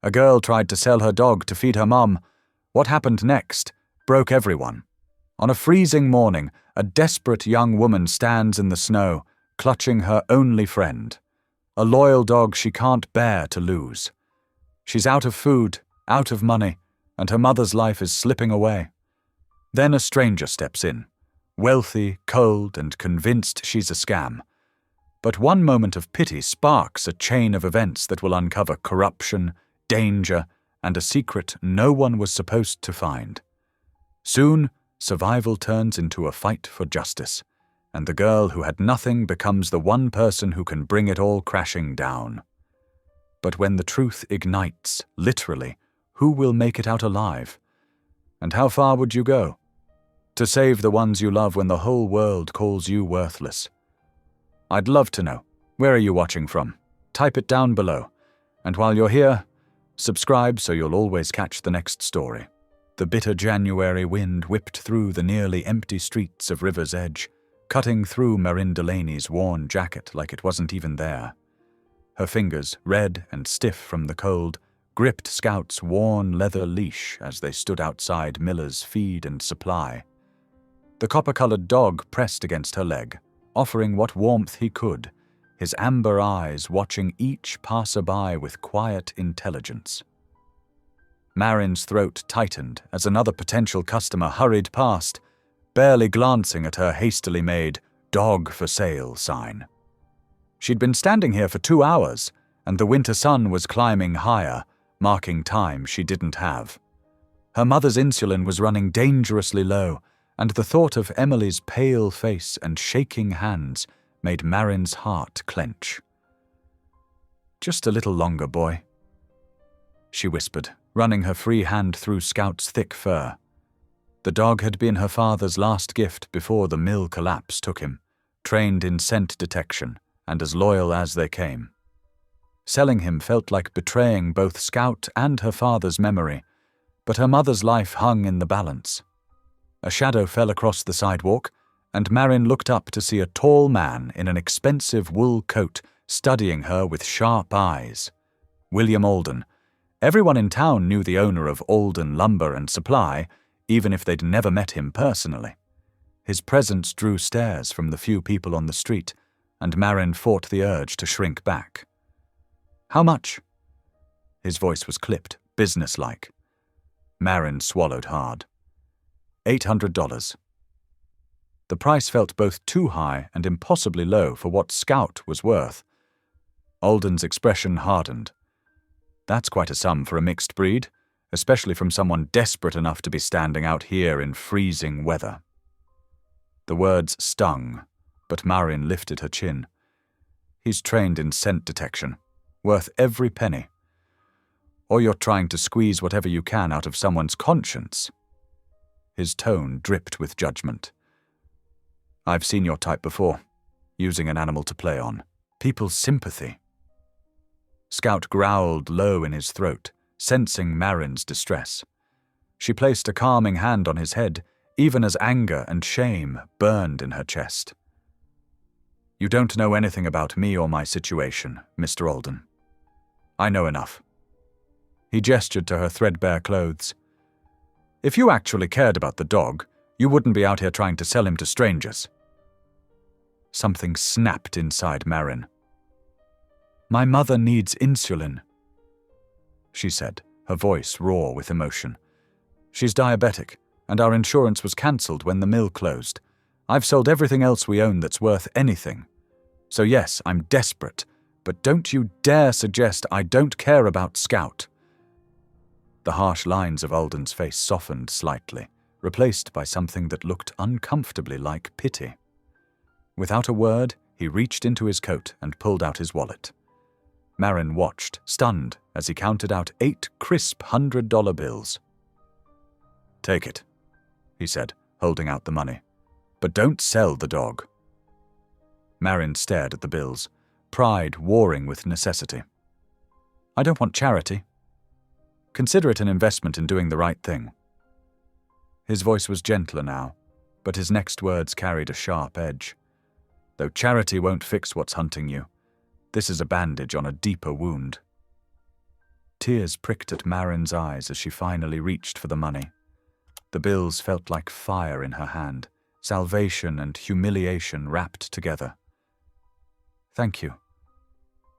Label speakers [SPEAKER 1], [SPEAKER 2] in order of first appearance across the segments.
[SPEAKER 1] A girl tried to sell her dog to feed her mum. What happened next broke everyone. On a freezing morning, a desperate young woman stands in the snow, clutching her only friend, a loyal dog she can't bear to lose. She's out of food, out of money, and her mother's life is slipping away. Then a stranger steps in, wealthy, cold, and convinced she's a scam. But one moment of pity sparks a chain of events that will uncover corruption, danger, and a secret no one was supposed to find. Soon, survival turns into a fight for justice, and the girl who had nothing becomes the one person who can bring it all crashing down. But when the truth ignites, literally, who will make it out alive? And how far would you go? To save the ones you love when the whole world calls you worthless. I'd love to know. Where are you watching from? Type it down below. And while you're here, subscribe so you'll always catch the next story. The bitter January wind whipped through the nearly empty streets of River's Edge, cutting through Marin Delaney's worn jacket like it wasn't even there. Her fingers, red and stiff from the cold, gripped Scout's worn leather leash as they stood outside Miller's Feed and Supply. The copper-colored dog pressed against her leg, offering what warmth he could, his amber eyes watching each passerby with quiet intelligence. Marin's throat tightened as another potential customer hurried past, barely glancing at her hastily made "dog for sale" sign. She'd been standing here for 2 hours, and the winter sun was climbing higher, marking time she didn't have. Her mother's insulin was running dangerously low, and the thought of Emily's pale face and shaking hands made Marin's heart clench. "Just a little longer, boy," she whispered, running her free hand through Scout's thick fur. The dog had been her father's last gift before the mill collapse took him, trained in scent detection and as loyal as they came. Selling him felt like betraying both Scout and her father's memory, but her mother's life hung in the balance. A shadow fell across the sidewalk, and Marin looked up to see a tall man in an expensive wool coat studying her with sharp eyes. William Alden. Everyone in town knew the owner of Alden Lumber and Supply, even if they'd never met him personally. His presence drew stares from the few people on the street, and Marin fought the urge to shrink back. "How much?" His voice was clipped, businesslike. Marin swallowed hard. $800. The price felt both too high and impossibly low for what Scout was worth. Alden's expression hardened. That's quite a sum for a mixed breed, especially from someone desperate enough to be standing out here in freezing weather. The words stung, but Marin lifted her chin. He's trained in scent detection, worth every penny. Or you're trying to squeeze whatever you can out of someone's conscience. His tone dripped with judgment. "I've seen your type before, using an animal to play on. People's sympathy." Scout growled low in his throat, sensing Marin's distress. She placed a calming hand on his head, even as anger and shame burned in her chest. "You don't know anything about me or my situation, Mr. Alden. I know enough." He gestured to her threadbare clothes. "If you actually cared about the dog, you wouldn't be out here trying to sell him to strangers." Something snapped inside Marin. "My mother needs insulin," she said, her voice raw with emotion. "She's diabetic, and our insurance was cancelled when the mill closed. I've sold everything else we own that's worth anything. So yes, I'm desperate, but don't you dare suggest I don't care about Scout." The harsh lines of Alden's face softened slightly, replaced by something that looked uncomfortably like pity. Without a word, he reached into his coat and pulled out his wallet. Marin watched, stunned, as he counted out 8 crisp $100 bills. "Take it," he said, holding out the money. "But don't sell the dog." Marin stared at the bills, pride warring with necessity. "I don't want charity. Consider it an investment in doing the right thing." His voice was gentler now, but his next words carried a sharp edge. "Though charity won't fix what's hunting you, this is a bandage on a deeper wound." Tears pricked at Marin's eyes as she finally reached for the money. The bills felt like fire in her hand, salvation and humiliation wrapped together. "Thank you,"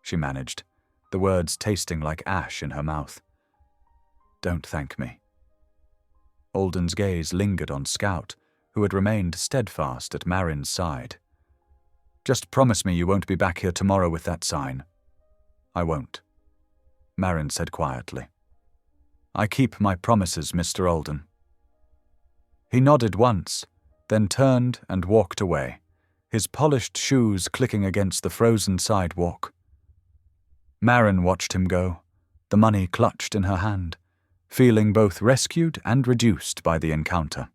[SPEAKER 1] she managed, the words tasting like ash in her mouth. "Don't thank me." Alden's gaze lingered on Scout, who had remained steadfast at Marin's side. "Just promise me you won't be back here tomorrow with that sign." "I won't," Marin said quietly. "I keep my promises, Mr. Alden." He nodded once, then turned and walked away, his polished shoes clicking against the frozen sidewalk. Marin watched him go, the money clutched in her hand, feeling both rescued and reduced by the encounter.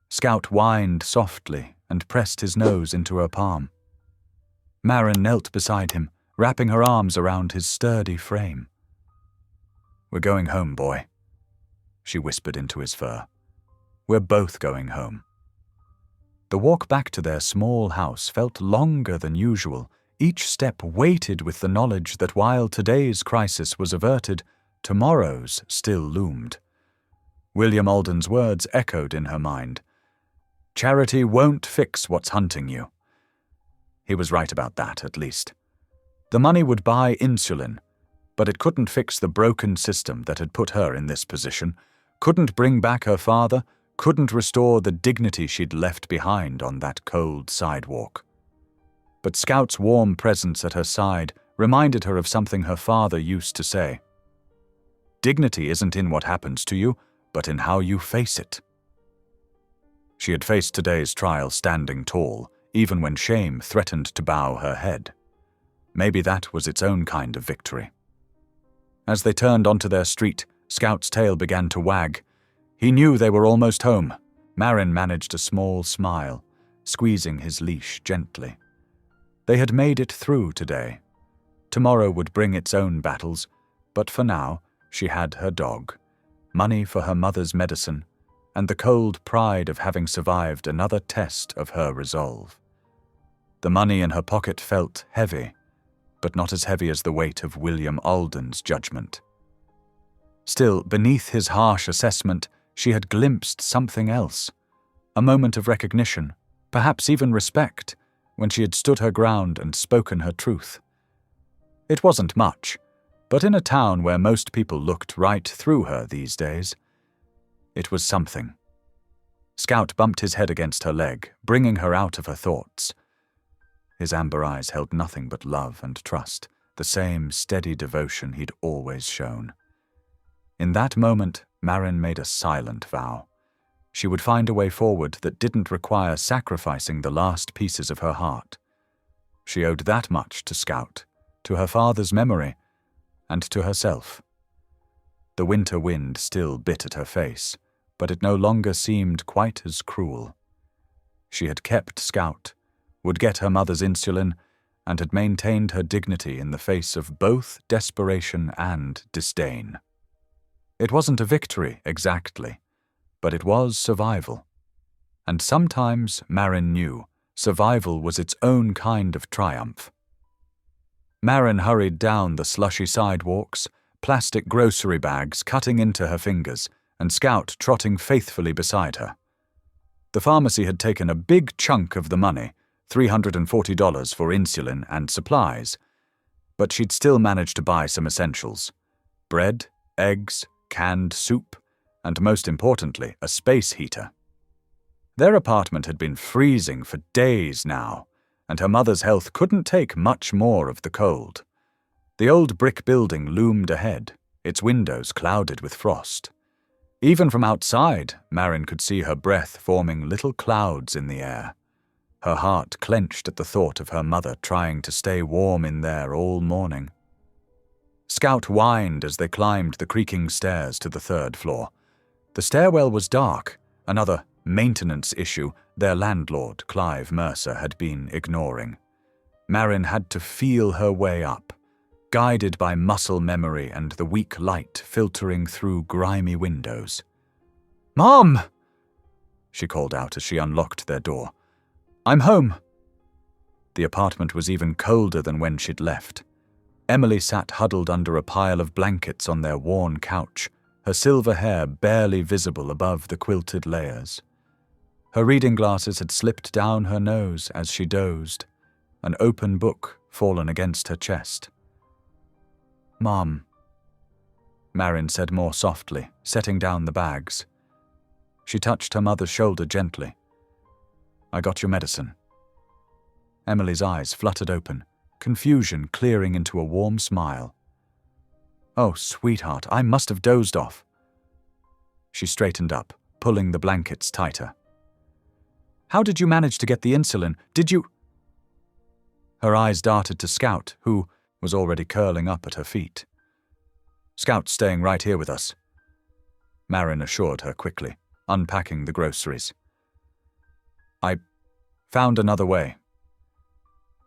[SPEAKER 1] Scout whined softly and pressed his nose into her palm. Marin knelt beside him, wrapping her arms around his sturdy frame. "We're going home, boy," she whispered into his fur. "We're both going home." The walk back to their small house felt longer than usual, each step weighted with the knowledge that while today's crisis was averted, tomorrow's still loomed. William Alden's words echoed in her mind. "Charity won't fix what's hunting you." He was right about that, at least. The money would buy insulin, but it couldn't fix the broken system that had put her in this position, couldn't bring back her father, couldn't restore the dignity she'd left behind on that cold sidewalk. But Scout's warm presence at her side reminded her of something her father used to say. "Dignity isn't in what happens to you, but in how you face it." She had faced today's trial standing tall, even when shame threatened to bow her head. Maybe that was its own kind of victory. As they turned onto their street, Scout's tail began to wag. He knew they were almost home. Marin managed a small smile, squeezing his leash gently. They had made it through today. Tomorrow would bring its own battles, but for now, she had her dog, money for her mother's medicine, and the cold pride of having survived another test of her resolve. The money in her pocket felt heavy, but not as heavy as the weight of William Alden's judgment. Still, beneath his harsh assessment, she had glimpsed something else, a moment of recognition, perhaps even respect, when she had stood her ground and spoken her truth. It wasn't much, but in a town where most people looked right through her these days, it was something. Scout bumped his head against her leg, bringing her out of her thoughts. His amber eyes held nothing but love and trust, the same steady devotion he'd always shown. In that moment, Marin made a silent vow. She would find a way forward that didn't require sacrificing the last pieces of her heart. She owed that much to Scout, to her father's memory, and to herself. The winter wind still bit at her face, but it no longer seemed quite as cruel. She had kept Scout, would get her mother's insulin, and had maintained her dignity in the face of both desperation and disdain. It wasn't a victory, exactly, but it was survival. And sometimes, Marin knew, survival was its own kind of triumph. Marin hurried down the slushy sidewalks, plastic grocery bags cutting into her fingers, and Scout trotting faithfully beside her. The pharmacy had taken a big chunk of the money, $340 for insulin and supplies, but she'd still managed to buy some essentials: bread, eggs, canned soup, and most importantly, a space heater. Their apartment had been freezing for days now, and her mother's health couldn't take much more of the cold. The old brick building loomed ahead, its windows clouded with frost. Even from outside, Marin could see her breath forming little clouds in the air. Her heart clenched at the thought of her mother trying to stay warm in there all morning. Scout whined as they climbed the creaking stairs to the third floor. The stairwell was dark, another maintenance issue their landlord, Clive Mercer, had been ignoring. Marin had to feel her way up, guided by muscle memory and the weak light filtering through grimy windows. "Mom!" she called out as she unlocked their door. "I'm home." The apartment was even colder than when she'd left. Emily sat huddled under a pile of blankets on their worn couch, her silver hair barely visible above the quilted layers. Her reading glasses had slipped down her nose as she dozed, an open book fallen against her chest. "Mom," Marin said more softly, setting down the bags. She touched her mother's shoulder gently. "I got your medicine." Emily's eyes fluttered open, confusion clearing into a warm smile. "Oh, sweetheart, I must have dozed off." She straightened up, pulling the blankets tighter. "How did you manage to get the insulin? Did you—" Her eyes darted to Scout, who was already curling up at her feet. "Scout's staying right here with us," Marin assured her quickly, unpacking the groceries. "I found another way."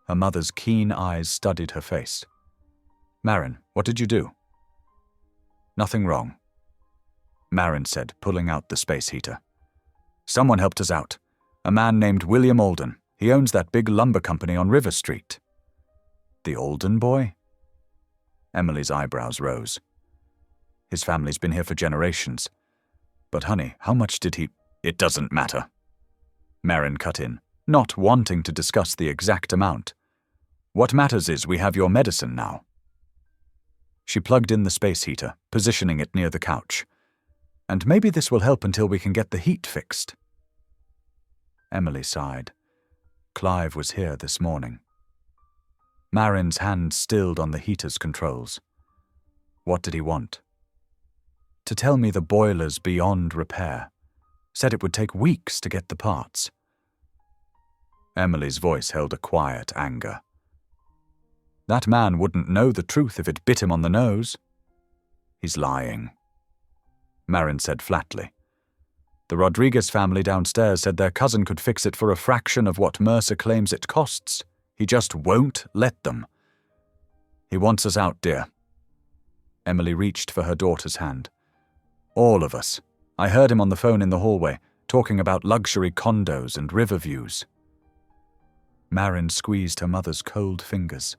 [SPEAKER 1] Her mother's keen eyes studied her face. "Marin, what did you do?" "Nothing wrong," Marin said, pulling out the space heater. "Someone helped us out. A man named William Alden. He owns that big lumber company on River Street." "The Alden boy?" Emily's eyebrows rose. "His family's been here for generations. But honey, how much did he—" "It doesn't matter," Marin cut in, not wanting to discuss the exact amount. "What matters is we have your medicine now." She plugged in the space heater, positioning it near the couch. "And maybe this will help until we can get the heat fixed." Emily sighed. Clive was here this morning. Marin's hand stilled on the heater's controls. What did he want? "To tell me the boiler's beyond repair. Said it would take weeks to get the parts." Emily's voice held a quiet anger. "That man wouldn't know the truth if it bit him on the nose." "He's lying," Marin said flatly. "The Rodriguez family downstairs said their cousin could fix it for a fraction of what Mercer claims it costs. He just won't let them. He wants us out, dear." Emily reached for her daughter's hand. "All of us. I heard him on the phone in the hallway, talking about luxury condos and river views." Marin squeezed her mother's cold fingers.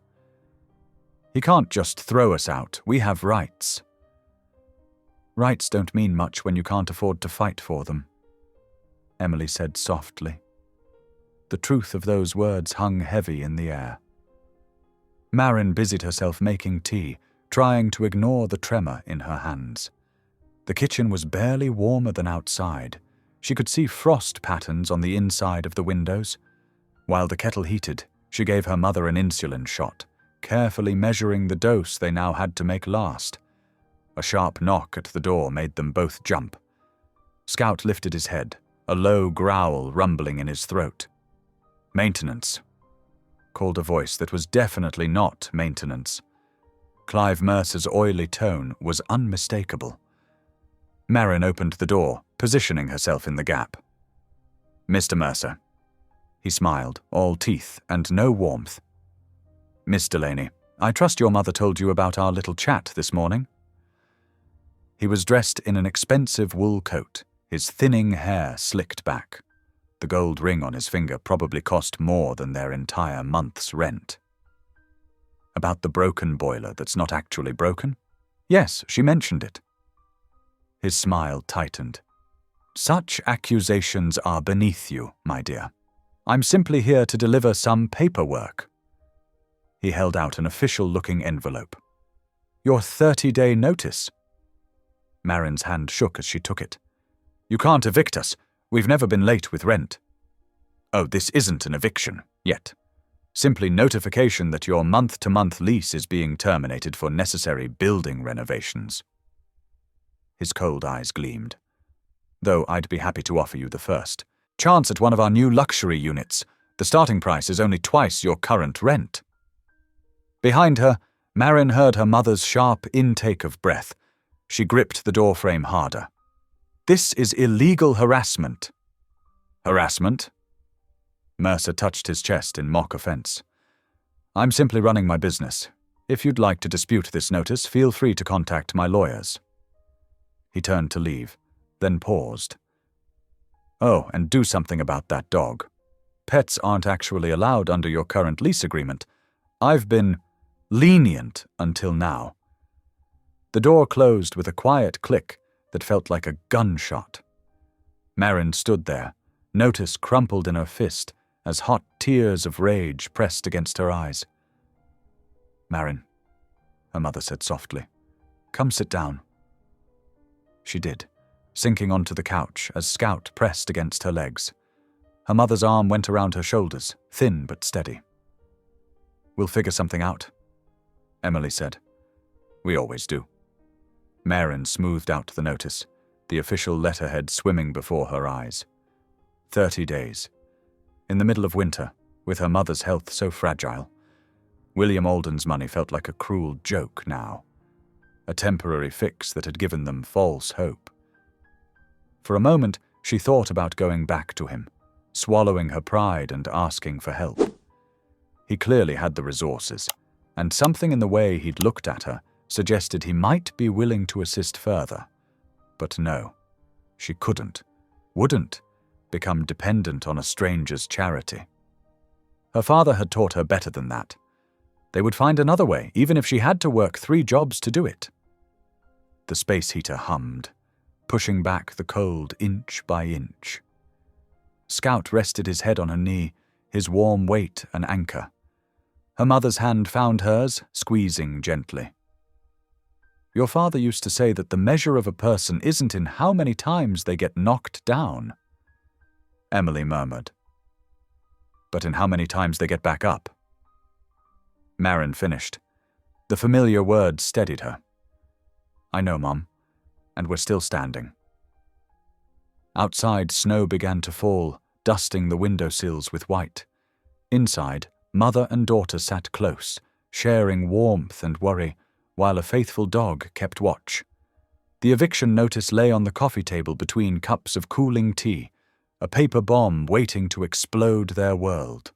[SPEAKER 1] "He can't just throw us out. We have rights." "Rights don't mean much when you can't afford to fight for them," Emily said softly. The truth of those words hung heavy in the air. Marin busied herself making tea, trying to ignore the tremor in her hands. The kitchen was barely warmer than outside. She could see frost patterns on the inside of the windows. While the kettle heated, she gave her mother an insulin shot, carefully measuring the dose they now had to make last. A sharp knock at the door made them both jump. Scout lifted his head, a low growl rumbling in his throat. "Maintenance," called a voice that was definitely not maintenance. Clive Mercer's oily tone was unmistakable. Marin opened the door, positioning herself in the gap. "Mr. Mercer." He smiled, all teeth and no warmth. "Miss Delaney, I trust your mother told you about our little chat this morning." He was dressed in an expensive wool coat, his thinning hair slicked back. The gold ring on his finger probably cost more than their entire month's rent. "About the broken boiler that's not actually broken?" "Yes, she mentioned it." His smile tightened. "Such accusations are beneath you, my dear. I'm simply here to deliver some paperwork." He held out an official-looking envelope. "Your 30-day notice." Marin's hand shook as she took it. "You can't evict us. We've never been late with rent." "Oh, this isn't an eviction, yet. Simply notification that your month-to-month lease is being terminated for necessary building renovations." His cold eyes gleamed. "Though I'd be happy to offer you the first chance at one of our new luxury units. The starting price is only twice your current rent." Behind her, Marin heard her mother's sharp intake of breath. She gripped the doorframe harder. "This is illegal harassment." "Harassment?" Mercer touched his chest in mock offense. "I'm simply running my business. If you'd like to dispute this notice, feel free to contact my lawyers." He turned to leave, then paused. "Oh, and do something about that dog. Pets aren't actually allowed under your current lease agreement. I've been—" lenient until now. The door closed with a quiet click that felt like a gunshot. Marin stood there, notice crumpled in her fist as hot tears of rage pressed against her eyes. "Marin," her mother said softly, "come sit down." She did, sinking onto the couch as Scout pressed against her legs. Her mother's arm went around her shoulders, thin but steady. "We'll figure something out," Emily said. "We always do." Marin smoothed out the notice, the official letterhead swimming before her eyes. 30 days. In the middle of winter, with her mother's health so fragile. William Alden's money felt like a cruel joke now. A temporary fix that had given them false hope. For a moment, she thought about going back to him, swallowing her pride and asking for help. He clearly had the resources, and something in the way he'd looked at her suggested he might be willing to assist further. But no, she wouldn't become dependent on a stranger's charity. Her father had taught her better than that. They would find another way, even if she had to work 3 jobs to do it. The space heater hummed, pushing back the cold inch by inch. Scout rested his head on her knee, his warm weight an anchor. Her mother's hand found hers, squeezing gently. "Your father used to say that the measure of a person isn't in how many times they get knocked down," Emily murmured, "but in how many times they get back up." Marin finished. The familiar words steadied her. "I know, Mom, and we're still standing." Outside, snow began to fall, dusting the windowsills with white. Inside, mother and daughter sat close, sharing warmth and worry, while a faithful dog kept watch. The eviction notice lay on the coffee table between cups of cooling tea, a paper bomb waiting to explode their world.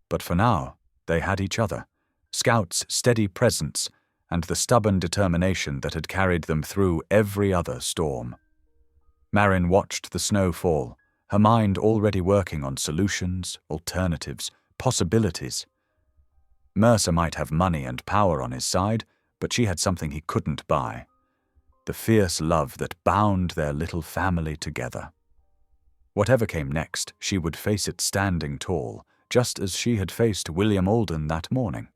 [SPEAKER 1] But for now, they had each other, Scout's steady presence, and the stubborn determination that had carried them through every other storm. Marin watched the snow fall, her mind already working on solutions, alternatives, possibilities. Mercer might have money and power on his side, but she had something he couldn't buy. The fierce love that bound their little family together. Whatever came next, she would face it standing tall, just as she had faced William Alden that morning.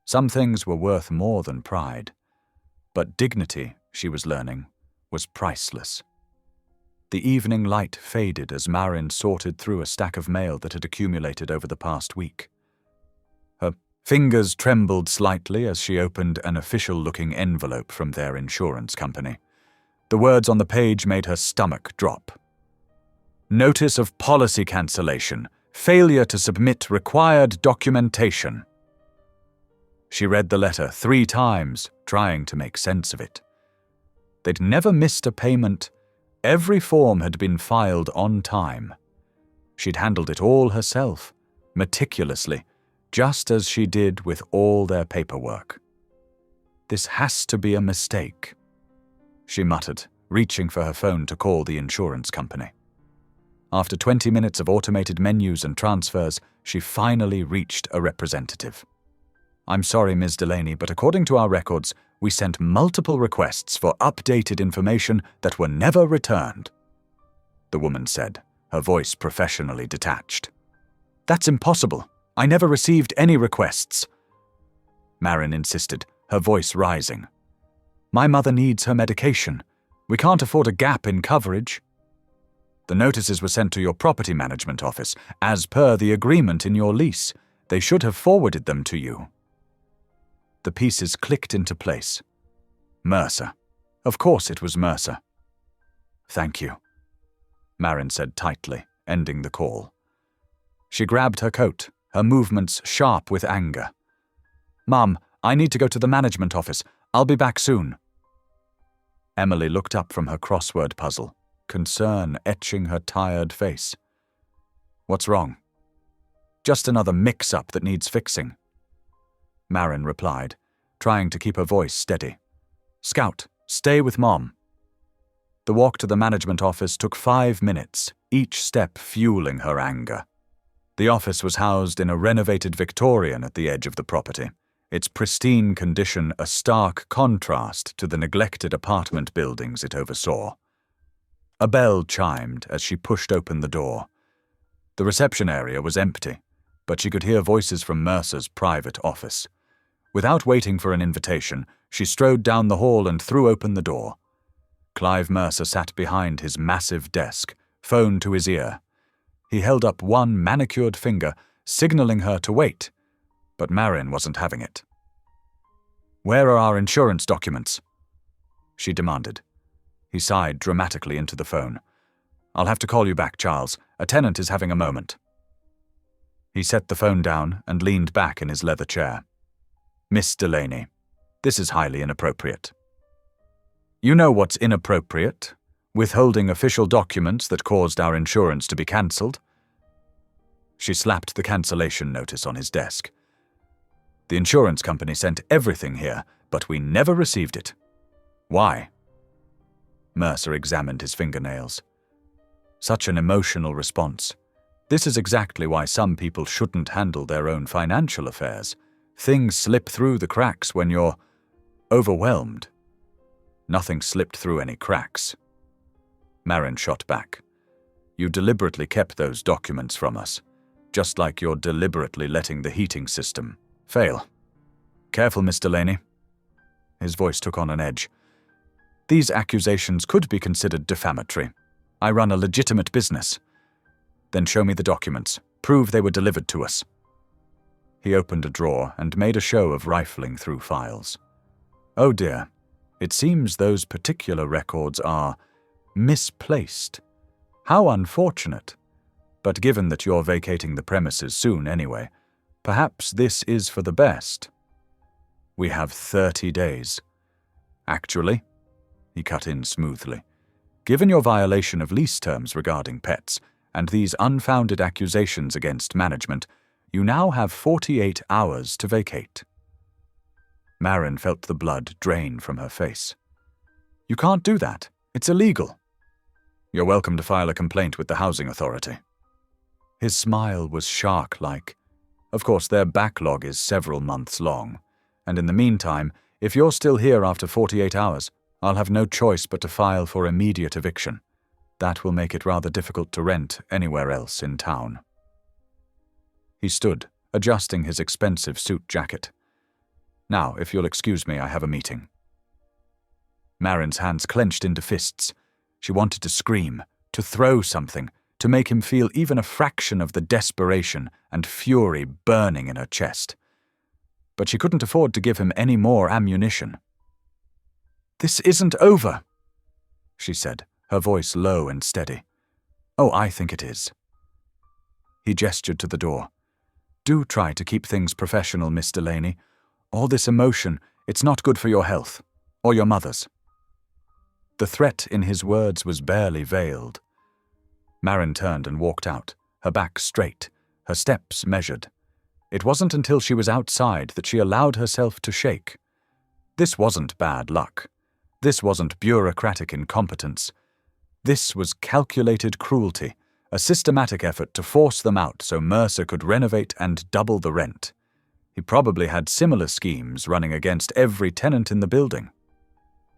[SPEAKER 1] Some things were worth more than pride, but dignity, she was learning, was priceless. The evening light faded as Marin sorted through a stack of mail that had accumulated over the past week. Her fingers trembled slightly as she opened an official-looking envelope from their insurance company. The words on the page made her stomach drop. "Notice of policy cancellation. Failure to submit required documentation." She read the letter 3 times, trying to make sense of it. They'd never missed a payment. Every form had been filed on time. She'd handled it all herself, meticulously, just as she did with all their paperwork. "This has to be a mistake," she muttered, reaching for her phone to call the insurance company. After 20 minutes of automated menus and transfers, she finally reached a representative. "I'm sorry, Ms. Delaney, but according to our records, we sent multiple requests for updated information that were never returned," the woman said, her voice professionally detached. "That's impossible. I never received any requests," Marin insisted, her voice rising. "My mother needs her medication. We can't afford a gap in coverage." "The notices were sent to your property management office, as per the agreement in your lease. They should have forwarded them to you." The pieces clicked into place. Mercer. Of course it was Mercer. "Thank you," Marin said tightly, ending the call. She grabbed her coat, her movements sharp with anger. "Mom, I need to go to the management office. I'll be back soon." Emily looked up from her crossword puzzle, concern etching her tired face. "What's wrong?" "Just another mix-up that needs fixing," Marin replied, trying to keep her voice steady. "Scout, stay with Mom." The walk to the management office took 5 minutes, each step fueling her anger. The office was housed in a renovated Victorian at the edge of the property, its pristine condition a stark contrast to the neglected apartment buildings it oversaw. A bell chimed as she pushed open the door. The reception area was empty, but she could hear voices from Mercer's private office. Without waiting for an invitation, she strode down the hall and threw open the door. Clive Mercer sat behind his massive desk, phone to his ear. He held up one manicured finger, signaling her to wait, but Marin wasn't having it. "Where are our insurance documents?" she demanded. He sighed dramatically into the phone. "I'll have to call you back, Charles. A tenant is having a moment." He set the phone down and leaned back in his leather chair. "Miss Delaney, this is highly inappropriate." "You know what's inappropriate? Withholding official documents that caused our insurance to be cancelled." She slapped the cancellation notice on his desk. "The insurance company sent everything here, but we never received it. Why?" Mercer examined his fingernails. Such an emotional response. This is exactly why some people shouldn't handle their own financial affairs. Things slip through the cracks when you're overwhelmed. Nothing slipped through any cracks. Marin shot back. "You deliberately kept those documents from us, just like you're deliberately letting the heating system fail. Careful, Miss Delaney." His voice took on an edge. "These accusations could be considered defamatory. I run a legitimate business." "Then show me the documents. Prove they were delivered to us." He opened a drawer and made a show of rifling through files. "Oh dear, it seems those particular records are misplaced. How unfortunate. But given that you're vacating the premises soon anyway, perhaps this is for the best. We have 30 days. Actually," he cut in smoothly, "given your violation of lease terms regarding pets and these unfounded accusations against management, you now have 48 hours to vacate." Marin felt the blood drain from her face. "You can't do that. It's illegal." "You're welcome to file a complaint with the housing authority." His smile was shark-like. "Of course, their backlog is several months long, and in the meantime, if you're still here after 48 hours, I'll have no choice but to file for immediate eviction. That will make it rather difficult to rent anywhere else in town." He stood, adjusting his expensive suit jacket. "Now, if you'll excuse me, I have a meeting." Marin's hands clenched into fists. She wanted to scream, to throw something, to make him feel even a fraction of the desperation and fury burning in her chest. But she couldn't afford to give him any more ammunition. "This isn't over," she said, her voice low and steady. "Oh, I think it is." He gestured to the door. "Do try to keep things professional, Miss Delaney. All this emotion, it's not good for your health, or your mother's." The threat in his words was barely veiled. Marin turned and walked out, her back straight, her steps measured. It wasn't until she was outside that she allowed herself to shake. This wasn't bad luck. This wasn't bureaucratic incompetence. This was calculated cruelty, a systematic effort to force them out so Mercer could renovate and double the rent. He probably had similar schemes running against every tenant in the building.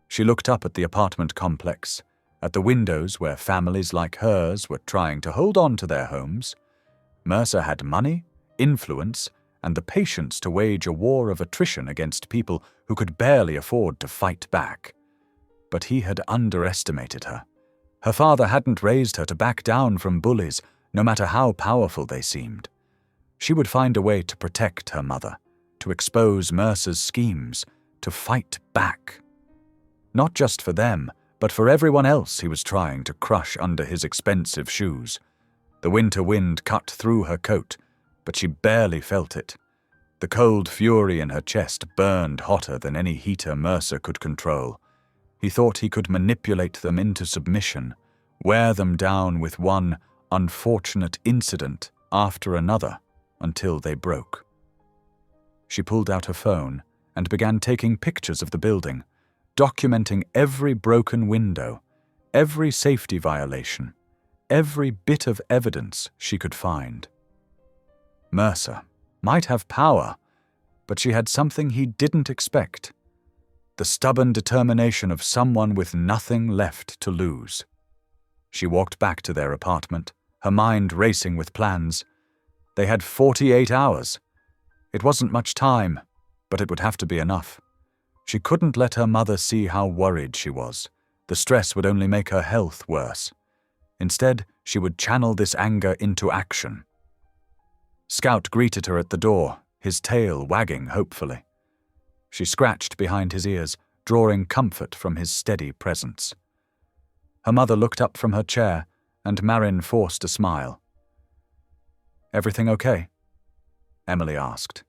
[SPEAKER 1] She looked up at the apartment complex, at the windows where families like hers were trying to hold on to their homes. Mercer had money, influence, and the patience to wage a war of attrition against people who could barely afford to fight back. But he had underestimated her. Her father hadn't raised her to back down from bullies, no matter how powerful they seemed. She would find a way to protect her mother, to expose Mercer's schemes, to fight back. Not just for them, but for everyone else he was trying to crush under his expensive shoes. The winter wind cut through her coat, but she barely felt it. The cold fury in her chest burned hotter than any heater Mercer could control. He thought he could manipulate them into submission, wear them down with one unfortunate incident after another until they broke. She pulled out her phone and began taking pictures of the building, documenting every broken window, every safety violation, every bit of evidence she could find. Mercer might have power, but she had something he didn't expect. The stubborn determination of someone with nothing left to lose. She walked back to their apartment, her mind racing with plans. They had 48 hours. It wasn't much time, but it would have to be enough. She couldn't let her mother see how worried she was. The stress would only make her health worse. Instead, she would channel this anger into action. Scout greeted her at the door, his tail wagging hopefully. She scratched behind his ears, drawing comfort from his steady presence. Her mother looked up from her chair, and Marin forced a smile. "Everything okay?" Emily asked.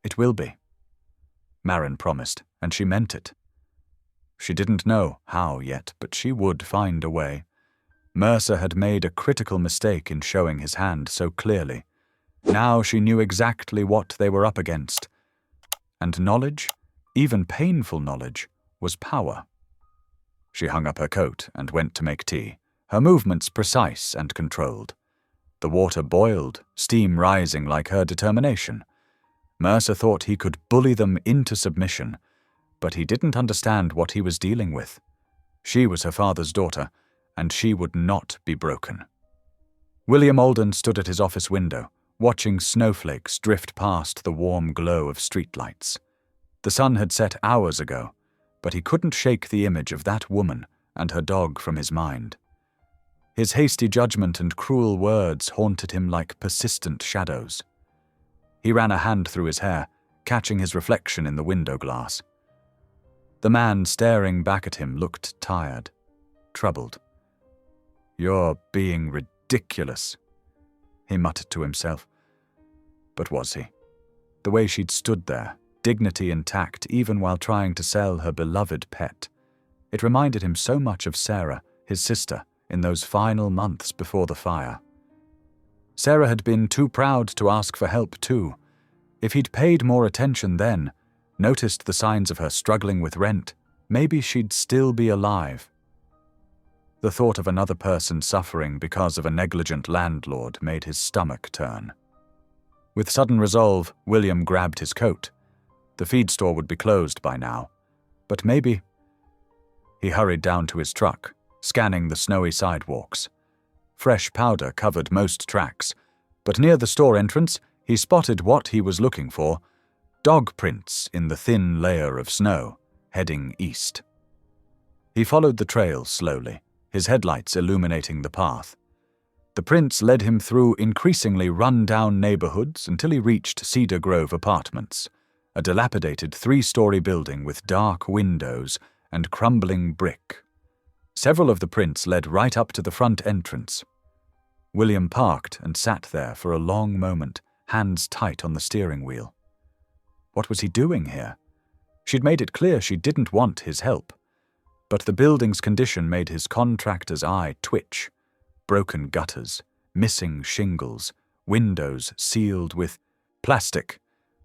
[SPEAKER 1] "It will be," Marin promised, and she meant it. She didn't know how yet, but she would find a way. Mercer had made a critical mistake in showing his hand so clearly. Now she knew exactly what they were up against. And knowledge, even painful knowledge, was power. She hung up her coat and went to make tea, her movements precise and controlled. The water boiled, steam rising like her determination. Mercer thought he could bully them into submission, but he didn't understand what he was dealing with. She was her father's daughter, and she would not be broken. William Alden stood at his office window, watching snowflakes drift past the warm glow of streetlights. The sun had set hours ago, but he couldn't shake the image of that woman and her dog from his mind. His hasty judgment and cruel words haunted him like persistent shadows. He ran a hand through his hair, catching his reflection in the window glass. The man staring back at him looked tired, troubled. "You're being ridiculous," he muttered to himself. But was he? The way she'd stood there, dignity intact even while trying to sell her beloved pet. It reminded him so much of Sarah, his sister, in those final months before the fire. Sarah had been too proud to ask for help too. If he'd paid more attention then, noticed the signs of her struggling with rent, maybe she'd still be alive. The thought of another person suffering because of a negligent landlord made his stomach turn. With sudden resolve, William grabbed his coat. The feed store would be closed by now, but maybe... He hurried down to his truck, scanning the snowy sidewalks. Fresh powder covered most tracks, but near the store entrance, he spotted what he was looking for: dog prints in the thin layer of snow, heading east. He followed the trail slowly, his headlights illuminating the path. The prints led him through increasingly run-down neighborhoods until he reached Cedar Grove Apartments, a dilapidated 3-story building with dark windows and crumbling brick. Several of the prints led right up to the front entrance. William parked and sat there for a long moment, hands tight on the steering wheel. What was he doing here? She'd made it clear she didn't want his help, but the building's condition made his contractor's eye twitch. Broken gutters, missing shingles, windows sealed with plastic.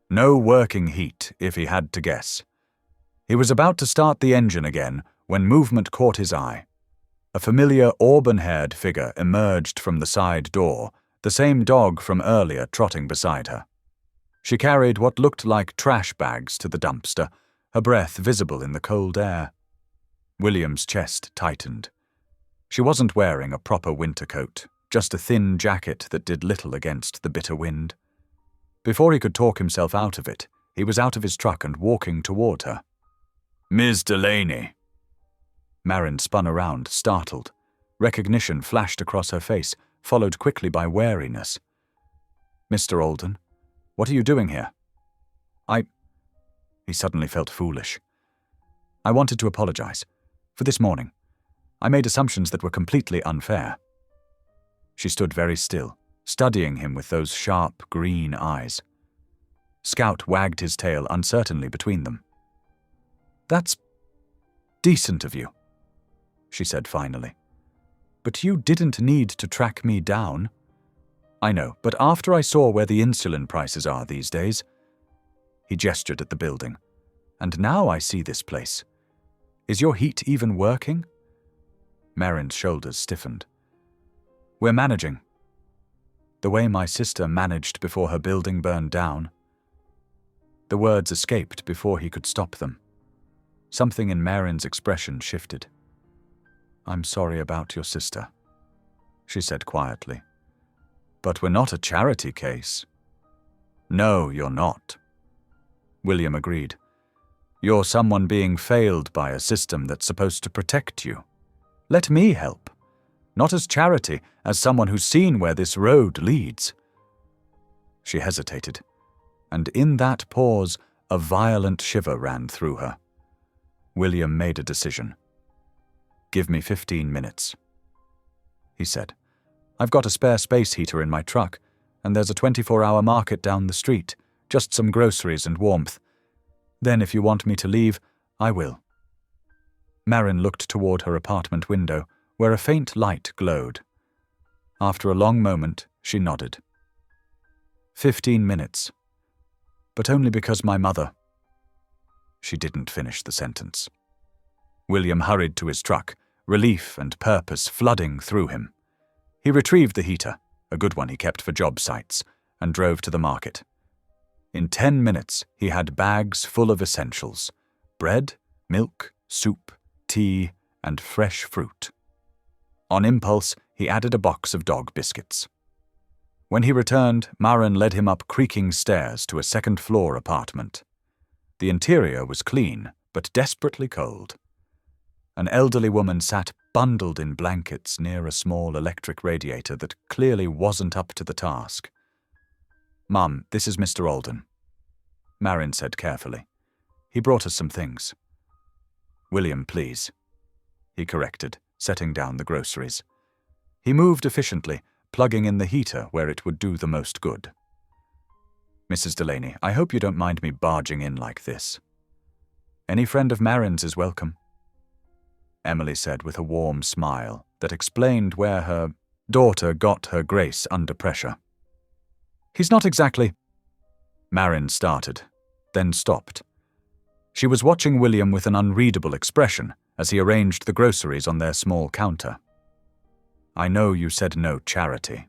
[SPEAKER 1] No working heat, if he had to guess. He was about to start the engine again when movement caught his eye. A familiar auburn-haired figure emerged from the side door, the same dog from earlier trotting beside her. She carried what looked like trash bags to the dumpster, her breath visible in the cold air. William's chest tightened. She wasn't wearing a proper winter coat, just a thin jacket that did little against the bitter wind. Before he could talk himself out of it, he was out of his truck and walking toward her. "Ms. Delaney." Marin spun around, startled. Recognition flashed across her face, followed quickly by wariness. "Mr. Alden, what are you doing here?" He suddenly felt foolish. "I wanted to apologize. For this morning. I made assumptions that were completely unfair." She stood very still, studying him with those sharp green eyes. Scout wagged his tail uncertainly between them. "That's decent of you," she said finally. "But you didn't need to track me down." "I know, but after I saw where the insulin prices are these days..." He gestured at the building. "And now I see this place. Is your heat even working?" Marin's shoulders stiffened. "We're managing. The way my sister managed before her building burned down." The words escaped before he could stop them. Something in Marin's expression shifted. "I'm sorry about your sister," she said quietly. "But we're not a charity case." "No, you're not," William agreed. "You're someone being failed by a system that's supposed to protect you. Let me help. Not as charity, as someone who's seen where this road leads." She hesitated, and in that pause, a violent shiver ran through her. William made a decision. "Give me 15 minutes," he said. "I've got a spare space heater in my truck, and there's a 24-hour market down the street, just some groceries and warmth. Then if you want me to leave, I will." Marin looked toward her apartment window, where a faint light glowed. After a long moment, she nodded. 15 minutes. But only because my mother... She didn't finish the sentence. William hurried to his truck, relief and purpose flooding through him. He retrieved the heater, a good one he kept for job sites, and drove to the market. In 10 minutes, he had bags full of essentials: bread, milk, soup, tea, and fresh fruit. On impulse, he added a box of dog biscuits. When he returned, Marin led him up creaking stairs to a second-floor apartment. The interior was clean, but desperately cold. An elderly woman sat bundled in blankets near a small electric radiator that clearly wasn't up to the task. "Mum, this is Mr. Alden," Marin said carefully. "He brought us some things." "William, please," he corrected, setting down the groceries. He moved efficiently, plugging in the heater where it would do the most good. "Mrs. Delaney, I hope you don't mind me barging in like this." "Any friend of Marin's is welcome," Emily said with a warm smile that explained where her daughter got her grace under pressure. "He's not exactly—" Marin started, then stopped. She was watching William with an unreadable expression as he arranged the groceries on their small counter. "I know you said no charity,"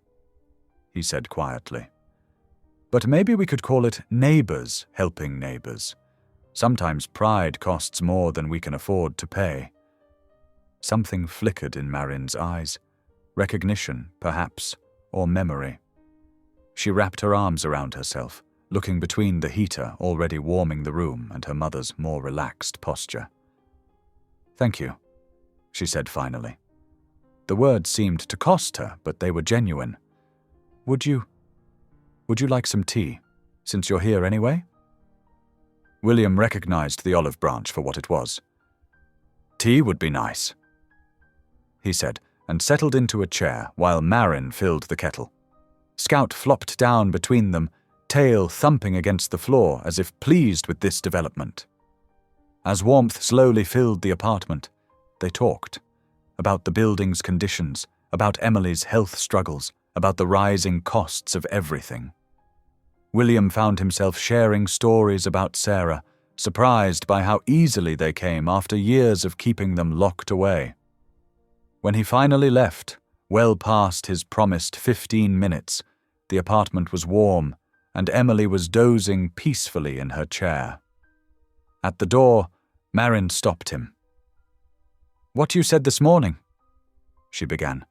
[SPEAKER 1] he said quietly. "But maybe we could call it neighbors helping neighbors. Sometimes pride costs more than we can afford to pay." Something flickered in Marin's eyes. Recognition, perhaps, or memory. She wrapped her arms around herself, looking between the heater already warming the room and her mother's more relaxed posture. "Thank you," she said finally. The words seemed to cost her, but they were genuine. Would you like some tea, since you're here anyway?" William recognized the olive branch for what it was. "Tea would be nice," he said, and settled into a chair while Marin filled the kettle. Scout flopped down between them, tail thumping against the floor as if pleased with this development. As warmth slowly filled the apartment, they talked. About the building's conditions, about Emily's health struggles, about the rising costs of everything. William found himself sharing stories about Sarah, surprised by how easily they came after years of keeping them locked away. When he finally left, well past his promised 15 minutes, the apartment was warm, and Emily was dozing peacefully in her chair. At the door, Marin stopped him. "What you said this morning," she began,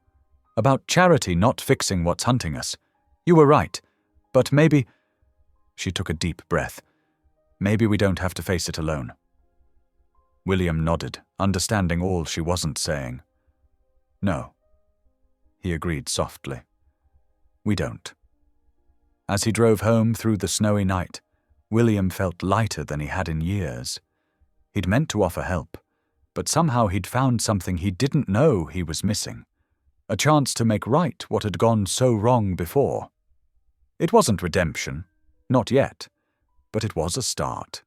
[SPEAKER 1] "about charity not fixing what's hunting us. You were right, but maybe—" She took a deep breath. "Maybe we don't have to face it alone." William nodded, understanding all she wasn't saying. "No," he agreed softly. "We don't." As he drove home through the snowy night, William felt lighter than he had in years. He'd meant to offer help, but somehow he'd found something he didn't know he was missing. A chance to make right what had gone so wrong before. It wasn't redemption, not yet, but it was a start.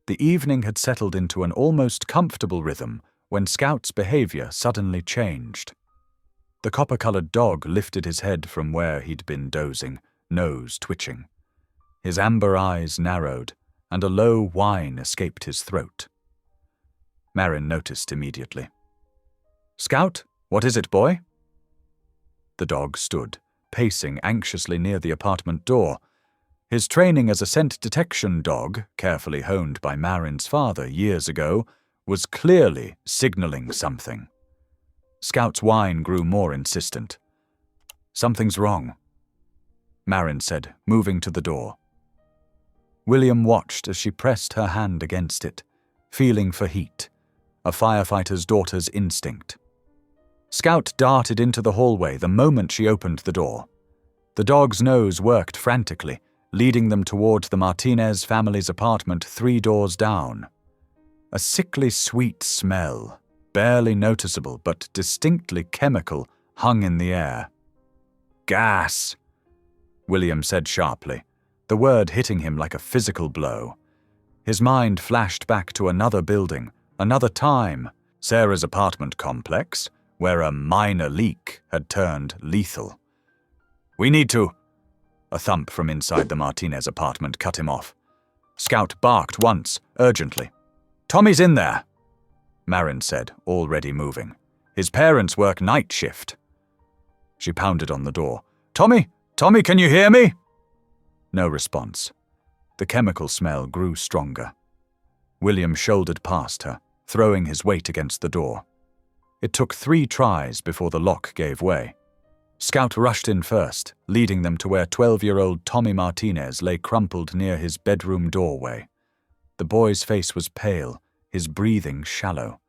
[SPEAKER 1] The evening had settled into an almost comfortable rhythm when Scout's behavior suddenly changed. The copper-colored dog lifted his head from where he'd been dozing, nose twitching. His amber eyes narrowed, and a low whine escaped his throat. Marin noticed immediately. "Scout, what is it, boy?" The dog stood, pacing anxiously near the apartment door. His training as a scent detection dog, carefully honed by Marin's father years ago, was clearly signaling something. Scout's whine grew more insistent. "Something's wrong," Marin said, moving to the door. William watched as she pressed her hand against it, feeling for heat, a firefighter's daughter's instinct. Scout darted into the hallway the moment she opened the door. The dog's nose worked frantically, leading them towards the Martinez family's apartment 3 doors down. A sickly sweet smell, barely noticeable but distinctly chemical, hung in the air. "Gas," William said sharply, the word hitting him like a physical blow. His mind flashed back to another building, another time, Sarah's apartment complex, where a minor leak had turned lethal. "We need to—" A thump from inside the Martinez apartment cut him off. Scout barked once, urgently. "Tommy's in there," Marin said, already moving. "His parents work night shift." She pounded on the door. "Tommy? Tommy, can you hear me?" No response. The chemical smell grew stronger. William shouldered past her, throwing his weight against the door. It took 3 tries before the lock gave way. Scout rushed in first, leading them to where 12-year-old Tommy Martinez lay crumpled near his bedroom doorway. The boy's face was pale, his breathing shallow.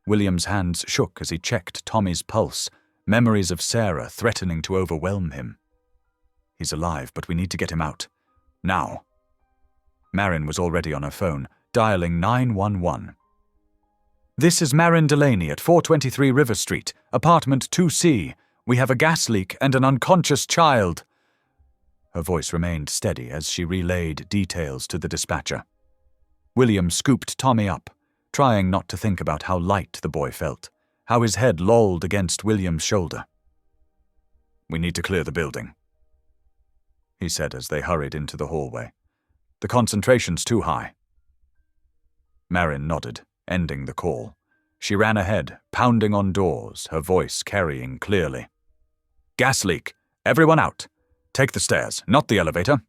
[SPEAKER 1] William's hands shook as he checked Tommy's pulse, memories of Sarah threatening to overwhelm him. "He's alive, but we need to get him out. Now." Marin was already on her phone, dialing 911. "This is Marin Delaney at 423 River Street, apartment 2C. We have a gas leak and an unconscious child." Her voice remained steady as she relayed details to the dispatcher. William scooped Tommy up, trying not to think about how light the boy felt, how his head lolled against William's shoulder. "We need to clear the building," he said as they hurried into the hallway. "The concentration's too high." Marin nodded, ending the call. She ran ahead, pounding on doors, her voice carrying clearly. "Gas leak! Everyone out! Take the stairs, not the elevator."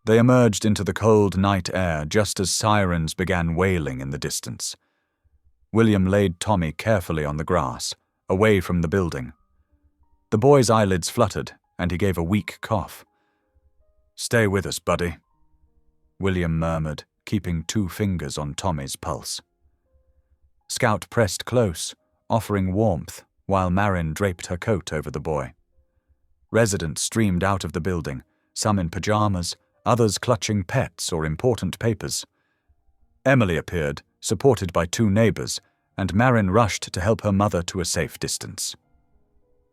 [SPEAKER 1] They emerged into the cold night air just as sirens began wailing in the distance. William laid Tommy carefully on the grass, away from the building. The boy's eyelids fluttered, and he gave a weak cough. "Stay with us, buddy," William murmured, keeping 2 fingers on Tommy's pulse. Scout pressed close, offering warmth, while Marin draped her coat over the boy. Residents streamed out of the building, some in pajamas, others clutching pets or important papers. Emily appeared, supported by 2 neighbors, and Marin rushed to help her mother to a safe distance.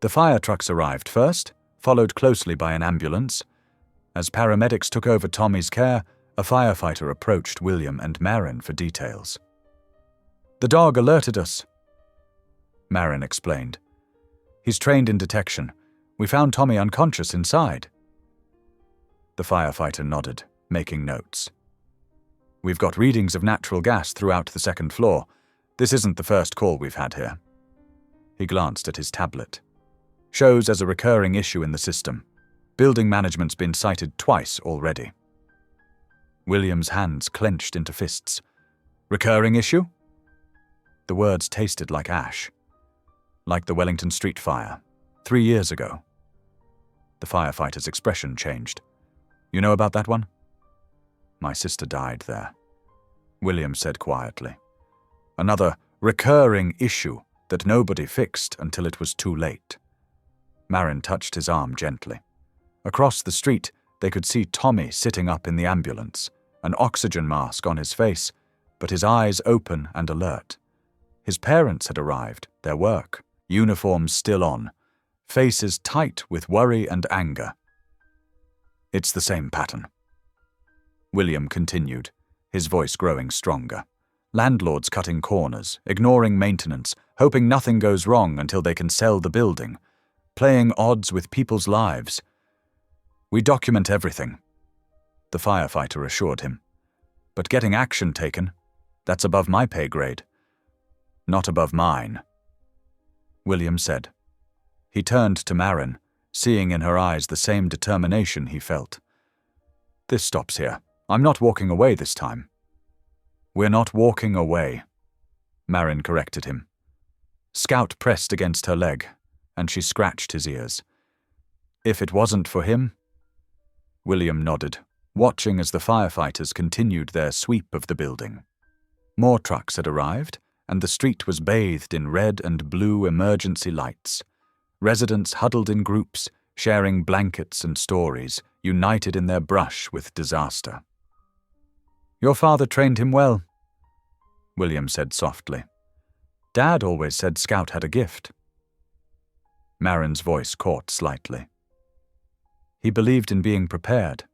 [SPEAKER 1] The fire trucks arrived first, followed closely by an ambulance. As paramedics took over Tommy's care, a firefighter approached William and Marin for details. "The dog alerted us," Marin explained. "He's trained in detection. We found Tommy unconscious inside." The firefighter nodded, making notes. "We've got readings of natural gas throughout the 2nd floor. This isn't the first call we've had here." He glanced at his tablet. "Shows as a recurring issue in the system. Building management's been cited twice already." William's hands clenched into fists. "Recurring issue?" The words tasted like ash. "Like the Wellington Street fire, 3 years ago." The firefighter's expression changed. "You know about that one?" "My sister died there," William said quietly. "Another recurring issue that nobody fixed until it was too late." Marin touched his arm gently. Across the street, they could see Tommy sitting up in the ambulance, an oxygen mask on his face, but his eyes open and alert. His parents had arrived, their work, uniforms still on, faces tight with worry and anger. "It's the same pattern," William continued, his voice growing stronger. "Landlords cutting corners, ignoring maintenance, hoping nothing goes wrong until they can sell the building, playing odds with people's lives. We document everything," the firefighter assured him. "But getting action taken, that's above my pay grade." "Not above mine," William said. He turned to Marin, seeing in her eyes the same determination he felt. This stops here. I'm not walking away this time. We're not walking away, Marin corrected him. Scout pressed against her leg, and she scratched his ears. If it wasn't for him? William nodded, watching as the firefighters continued their sweep of the building. More trucks had arrived, and the street was bathed in red and blue emergency lights. Residents huddled in groups, sharing blankets and stories, united in their brush with disaster. Your father trained him well, William said softly. Dad always said Scout had a gift. Marin's voice caught slightly. He believed in being prepared,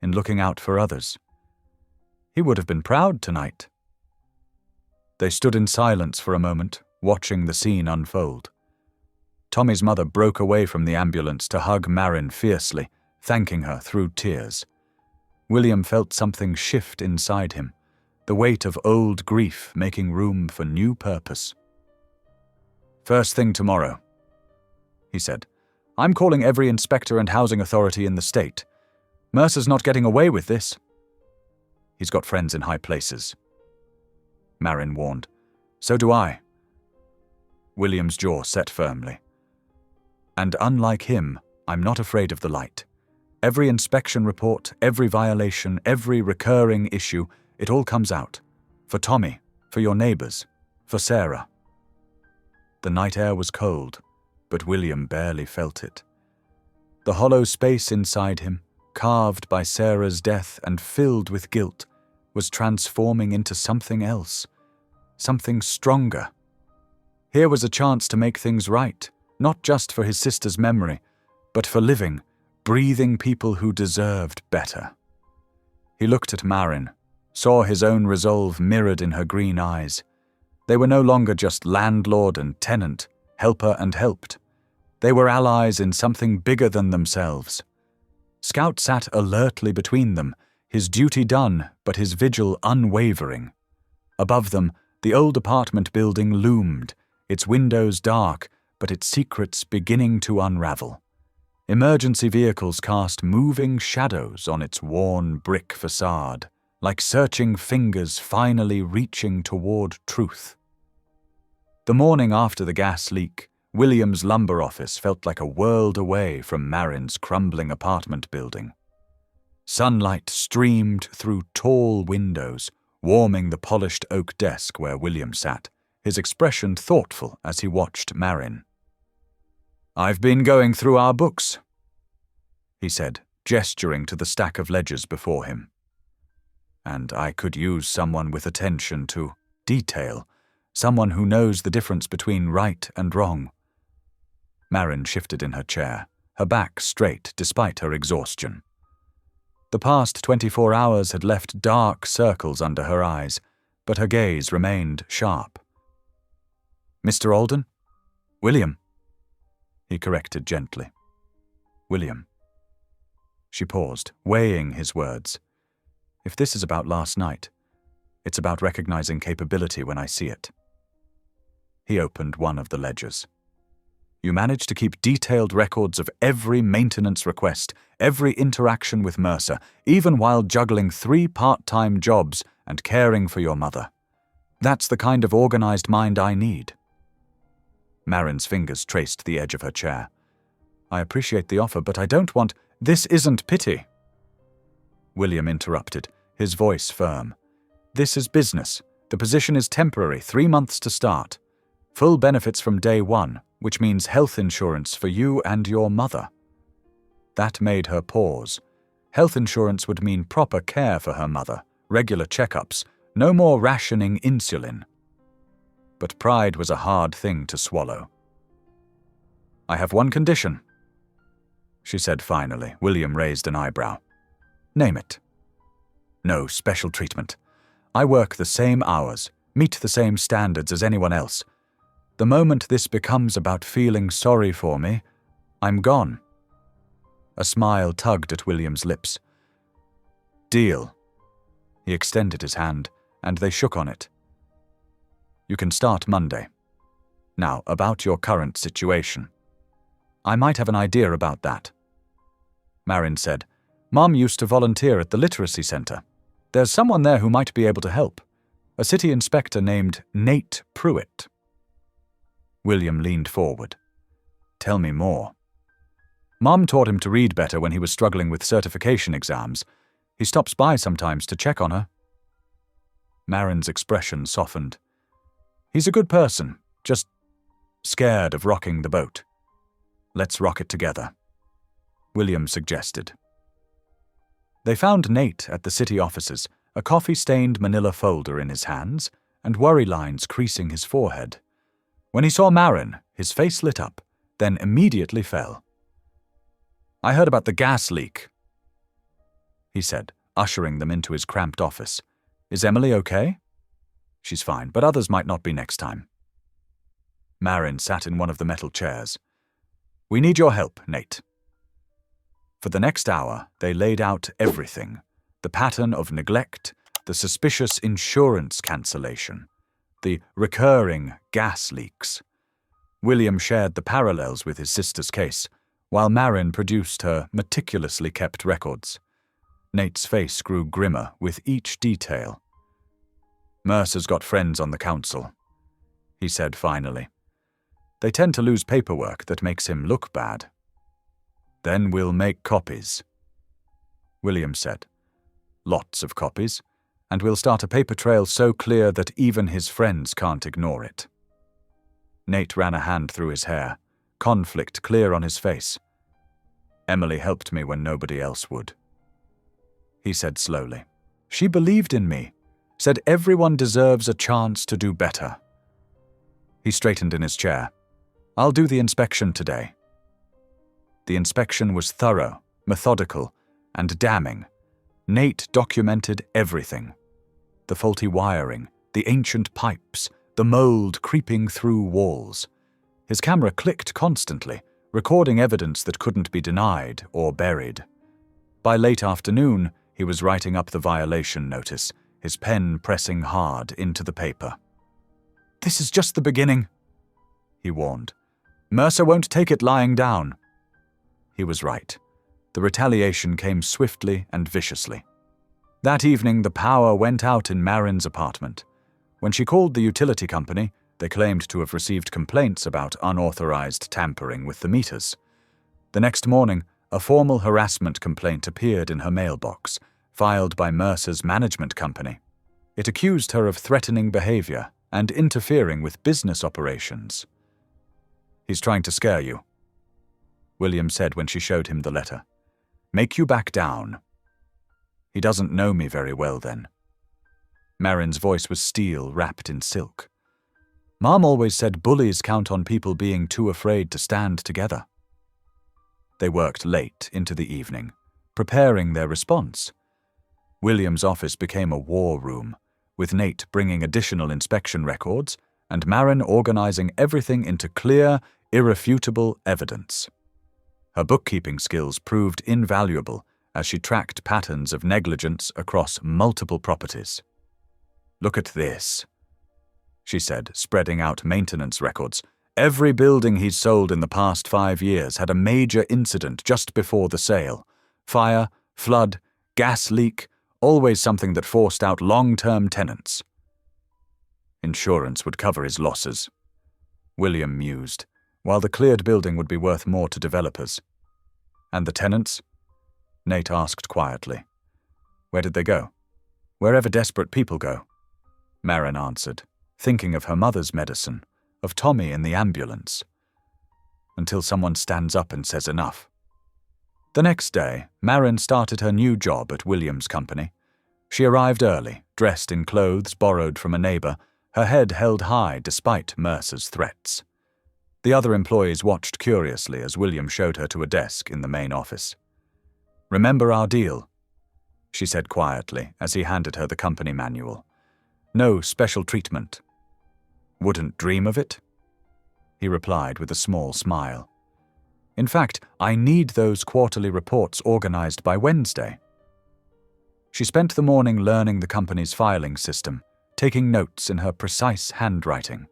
[SPEAKER 1] in looking out for others. He would have been proud tonight. They stood in silence for a moment, watching the scene unfold. Tommy's mother broke away from the ambulance to hug Marin fiercely, thanking her through tears. William felt something shift inside him, the weight of old grief making room for new purpose. First thing tomorrow, he said. I'm calling every inspector and housing authority in the state. Mercer's not getting away with this. He's got friends in high places, Marin warned. So do I. William's jaw set firmly. And unlike him, I'm not afraid of the light. Every inspection report, every violation, every recurring issue, it all comes out. For Tommy, for your neighbors, for Sarah. The night air was cold, but William barely felt it. The hollow space inside him, carved by Sarah's death and filled with guilt, was transforming into something else, something stronger. Here was a chance to make things right, not just for his sister's memory, but for living, breathing people who deserved better. He looked at Marin, saw his own resolve mirrored in her green eyes. They were no longer just landlord and tenant, helper and helped. They were allies in something bigger than themselves. Scout sat alertly between them, his duty done, but his vigil unwavering. Above them, the old apartment building loomed, its windows dark, but its secrets beginning to unravel. Emergency vehicles cast moving shadows on its worn brick facade, like searching fingers finally reaching toward truth. The morning after the gas leak, William's lumber office felt like a world away from Marin's crumbling apartment building. Sunlight streamed through tall windows, warming the polished oak desk where William sat, his expression thoughtful as he watched Marin. I've been going through our books, he said, gesturing to the stack of ledgers before him. And I could use someone with attention to detail, someone who knows the difference between right and wrong. Marin shifted in her chair, her back straight despite her exhaustion. The past 24 hours had left dark circles under her eyes, but her gaze remained sharp. Mr. Alden? William, he corrected gently. William. She paused, weighing his words. If this is about last night, it's about recognizing capability when I see it. He opened one of the ledgers. You managed to keep detailed records of every maintenance request, every interaction with Mercer, even while juggling 3 part-time jobs and caring for your mother. That's the kind of organized mind I need. Marin's fingers traced the edge of her chair. I appreciate the offer, but I don't want— This isn't pity. William interrupted, his voice firm. This is business. The position is temporary, 3 months to start. Full benefits from day 1, which means health insurance for you and your mother. That made her pause. Health insurance would mean proper care for her mother, regular checkups, no more rationing insulin. But pride was a hard thing to swallow. I have one condition, she said finally. William raised an eyebrow. Name it. No special treatment. I work the same hours, meet the same standards as anyone else. The moment this becomes about feeling sorry for me, I'm gone. A smile tugged at William's lips. Deal. He extended his hand, and they shook on it. You can start Monday. Now, about your current situation. I might have an idea about that. Marin said, Mom used to volunteer at the literacy center. There's someone there who might be able to help. A city inspector named Nate Pruitt. William leaned forward. Tell me more. Mom taught him to read better when he was struggling with certification exams. He stops by sometimes to check on her. Marin's expression softened. He's a good person, just scared of rocking the boat. Let's rock it together, William suggested. They found Nate at the city offices, a coffee-stained manila folder in his hands and worry lines creasing his forehead. When he saw Marin, his face lit up, then immediately fell. I heard about the gas leak, he said, ushering them into his cramped office. Is Emily okay? She's fine, but others might not be next time. Marin sat in one of the metal chairs. We need your help, Nate. For the next hour, they laid out everything. The pattern of neglect, the suspicious insurance cancellation, the recurring gas leaks. William shared the parallels with his sister's case, while Marin produced her meticulously kept records. Nate's face grew grimmer with each detail. Mercer's got friends on the council, he said finally. They tend to lose paperwork that makes him look bad. Then we'll make copies, William said. Lots of copies, and we'll start a paper trail so clear that even his friends can't ignore it. Nate ran a hand through his hair, conflict clear on his face. Emily helped me when nobody else would, he said slowly. She believed in me, said everyone deserves a chance to do better. He straightened in his chair. I'll do the inspection today. The inspection was thorough, methodical, and damning. Nate documented everything. The faulty wiring, the ancient pipes, the mold creeping through walls. His camera clicked constantly, recording evidence that couldn't be denied or buried. By late afternoon, he was writing up the violation notice, his pen pressing hard into the paper. This is just the beginning, he warned. Mercer won't take it lying down. He was right. The retaliation came swiftly and viciously. That evening, the power went out in Marin's apartment. When she called the utility company, they claimed to have received complaints about unauthorized tampering with the meters. The next morning, a formal harassment complaint appeared in her mailbox, filed by Mercer's management company. It accused her of threatening behavior and interfering with business operations. He's trying to scare you, William said when she showed him the letter. Make you back down. He doesn't know me very well then. Marin's voice was steel wrapped in silk. Mom always said bullies count on people being too afraid to stand together. They worked late into the evening, preparing their response. William's office became a war room, with Nate bringing additional inspection records and Marin organizing everything into clear, irrefutable evidence. Her bookkeeping skills proved invaluable as she tracked patterns of negligence across multiple properties. Look at this, she said, spreading out maintenance records. Every building he's sold in the past 5 years had a major incident just before the sale. Fire, flood, gas leak, always something that forced out long-term tenants. Insurance would cover his losses, William mused, while the cleared building would be worth more to developers. And the tenants? Nate asked quietly. Where did they go? Wherever desperate people go, Marin answered, thinking of her mother's medicine, of Tommy in the ambulance. Until someone stands up and says enough. The next day, Marin started her new job at William's company. She arrived early, dressed in clothes borrowed from a neighbor, her head held high despite Mercer's threats. The other employees watched curiously as William showed her to a desk in the main office. Remember our deal, she said quietly as he handed her the company manual. No special treatment. Wouldn't dream of it, he replied with a small smile. In fact, I need those quarterly reports organized by Wednesday. She spent the morning learning the company's filing system, taking notes in her precise handwriting.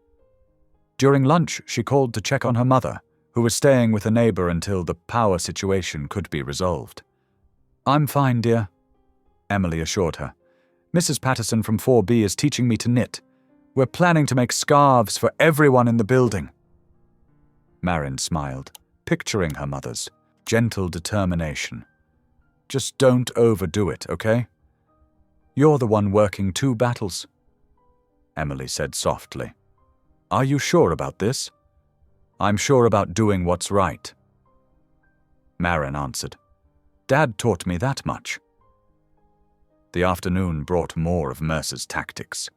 [SPEAKER 1] During lunch, she called to check on her mother, who was staying with a neighbor until the power situation could be resolved. I'm fine, dear, Emily assured her. Mrs. Patterson from 4B is teaching me to knit. We're planning to make scarves for everyone in the building. Marin smiled, picturing her mother's gentle determination. Just don't overdo it, okay? You're the one working 2 battles, Emily said softly. Are you sure about this? I'm sure about doing what's right. Marin answered. Dad taught me that much. The afternoon brought more of Mercer's tactics.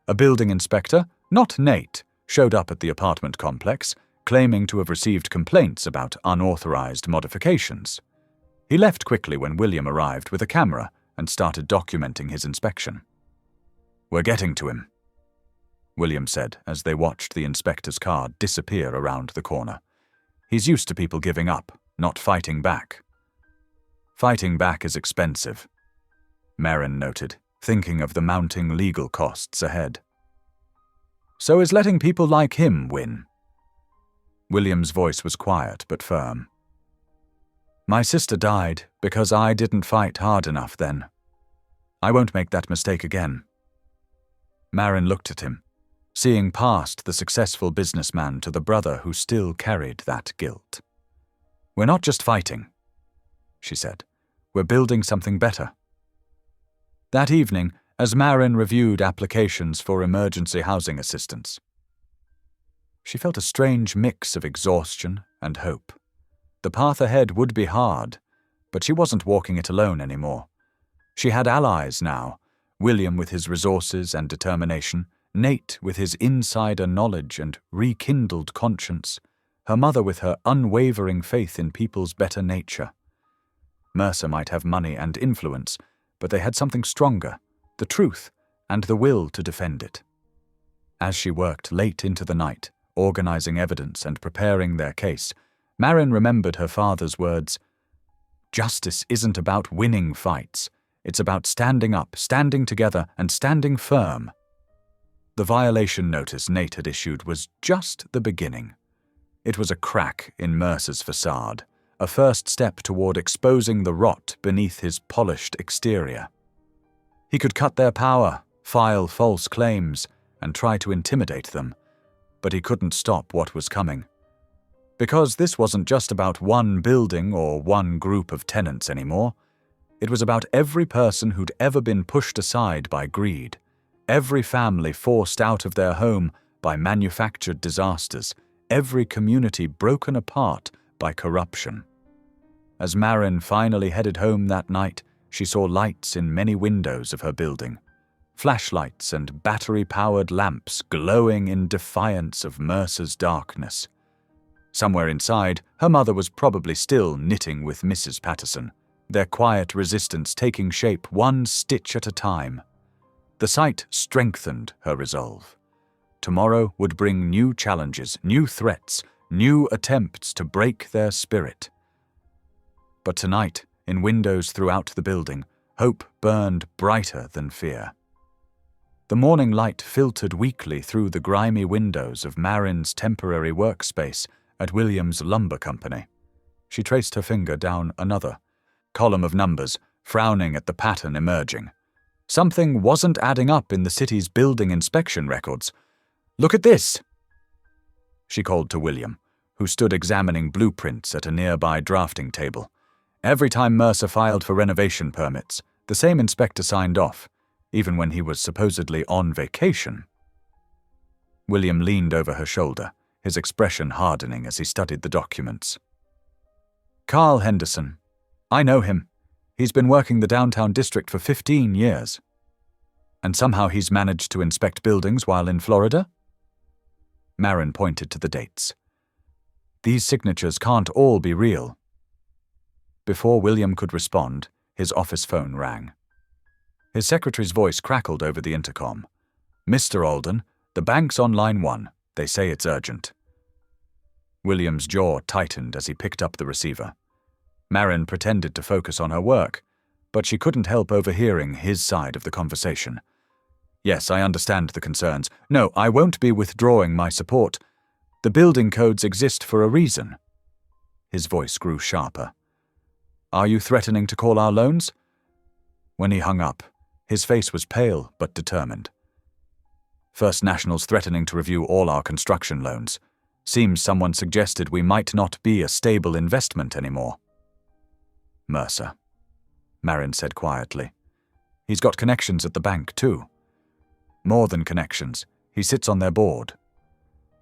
[SPEAKER 1] A building inspector, not Nate, showed up at the apartment complex, claiming to have received complaints about unauthorized modifications. He left quickly when William arrived with a camera and started documenting his inspection. We're getting to him, William said as they watched the inspector's car disappear around the corner. He's used to people giving up, not fighting back. Fighting back is expensive, Marin noted, thinking of the mounting legal costs ahead. So is letting people like him win. William's voice was quiet but firm. My sister died because I didn't fight hard enough then. I won't make that mistake again. Marin looked at him, seeing past the successful businessman to the brother who still carried that guilt. We're not just fighting, she said. We're building something better. That evening, as Marin reviewed applications for emergency housing assistance, she felt a strange mix of exhaustion and hope. The path ahead would be hard, but she wasn't walking it alone anymore. She had allies now, William with his resources and determination, Nate with his insider knowledge and rekindled conscience, her mother with her unwavering faith in people's better nature. Mercer might have money and influence, but they had something stronger, the truth and the will to defend it. As she worked late into the night, organizing evidence and preparing their case, Marin remembered her father's words, "Justice isn't about winning fights. It's about standing up, standing together, and standing firm." The violation notice Nate had issued was just the beginning. It was a crack in Mercer's facade, a first step toward exposing the rot beneath his polished exterior. He could cut their power, file false claims, and try to intimidate them, but he couldn't stop what was coming. Because this wasn't just about one building or one group of tenants anymore. It was about every person who'd ever been pushed aside by greed, every family forced out of their home by manufactured disasters, every community broken apart by corruption. As Marin finally headed home that night, she saw lights in many windows of her building, flashlights and battery-powered lamps glowing in defiance of Mercer's darkness. Somewhere inside, her mother was probably still knitting with Mrs. Patterson, their quiet resistance taking shape one stitch at a time. The sight strengthened her resolve. Tomorrow would bring new challenges, new threats, new attempts to break their spirit. But tonight, in windows throughout the building, hope burned brighter than fear. The morning light filtered weakly through the grimy windows of Marin's temporary workspace at Williams Lumber Company. She traced her finger down another column of numbers, frowning at the pattern emerging. Something wasn't adding up in the city's building inspection records. "Look at this!" she called to William, who stood examining blueprints at a nearby drafting table. Every time Mercer filed for renovation permits, the same inspector signed off, even when he was supposedly on vacation. William leaned over her shoulder, his expression hardening as he studied the documents. "Carl Henderson. I know him. He's been working the downtown district for 15 years. And somehow he's managed to inspect buildings while in Florida?" Marin pointed to the dates. "These signatures can't all be real." Before William could respond, his office phone rang. His secretary's voice crackled over the intercom. "Mr. Alden, the bank's on line 1. They say it's urgent." William's jaw tightened as he picked up the receiver. Marin pretended to focus on her work, but she couldn't help overhearing his side of the conversation. "Yes, I understand the concerns. No, I won't be withdrawing my support. The building codes exist for a reason." His voice grew sharper. Are you threatening to call our loans?" When he hung up, his face was pale but determined. "First National's threatening to review all our construction loans. Seems someone suggested we might not be a stable investment anymore." "Mercer," Marin said quietly. "He's got connections at the bank, too. More than connections, he sits on their board."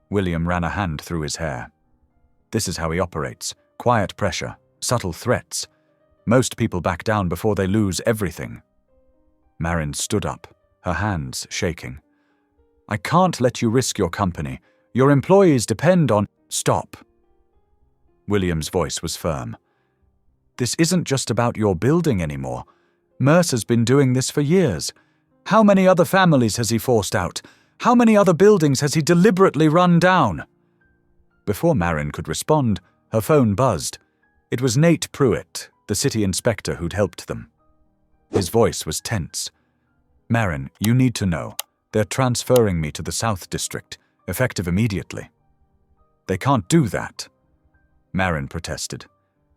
[SPEAKER 1] William ran a hand through his hair. "This is how he operates. Quiet pressure, subtle threats. Most people back down before they lose everything." Marin stood up, her hands shaking. "I can't let you risk your company. Your employees depend on—" "Stop." William's voice was firm. "This isn't just about your building anymore. Mercer's been doing this for years. How many other families has he forced out? How many other buildings has he deliberately run down?" Before Marin could respond, her phone buzzed. It was Nate Pruitt, the city inspector who'd helped them. His voice was tense. "Marin, you need to know. They're transferring me to the South District, effective immediately." "They can't do that," Marin protested.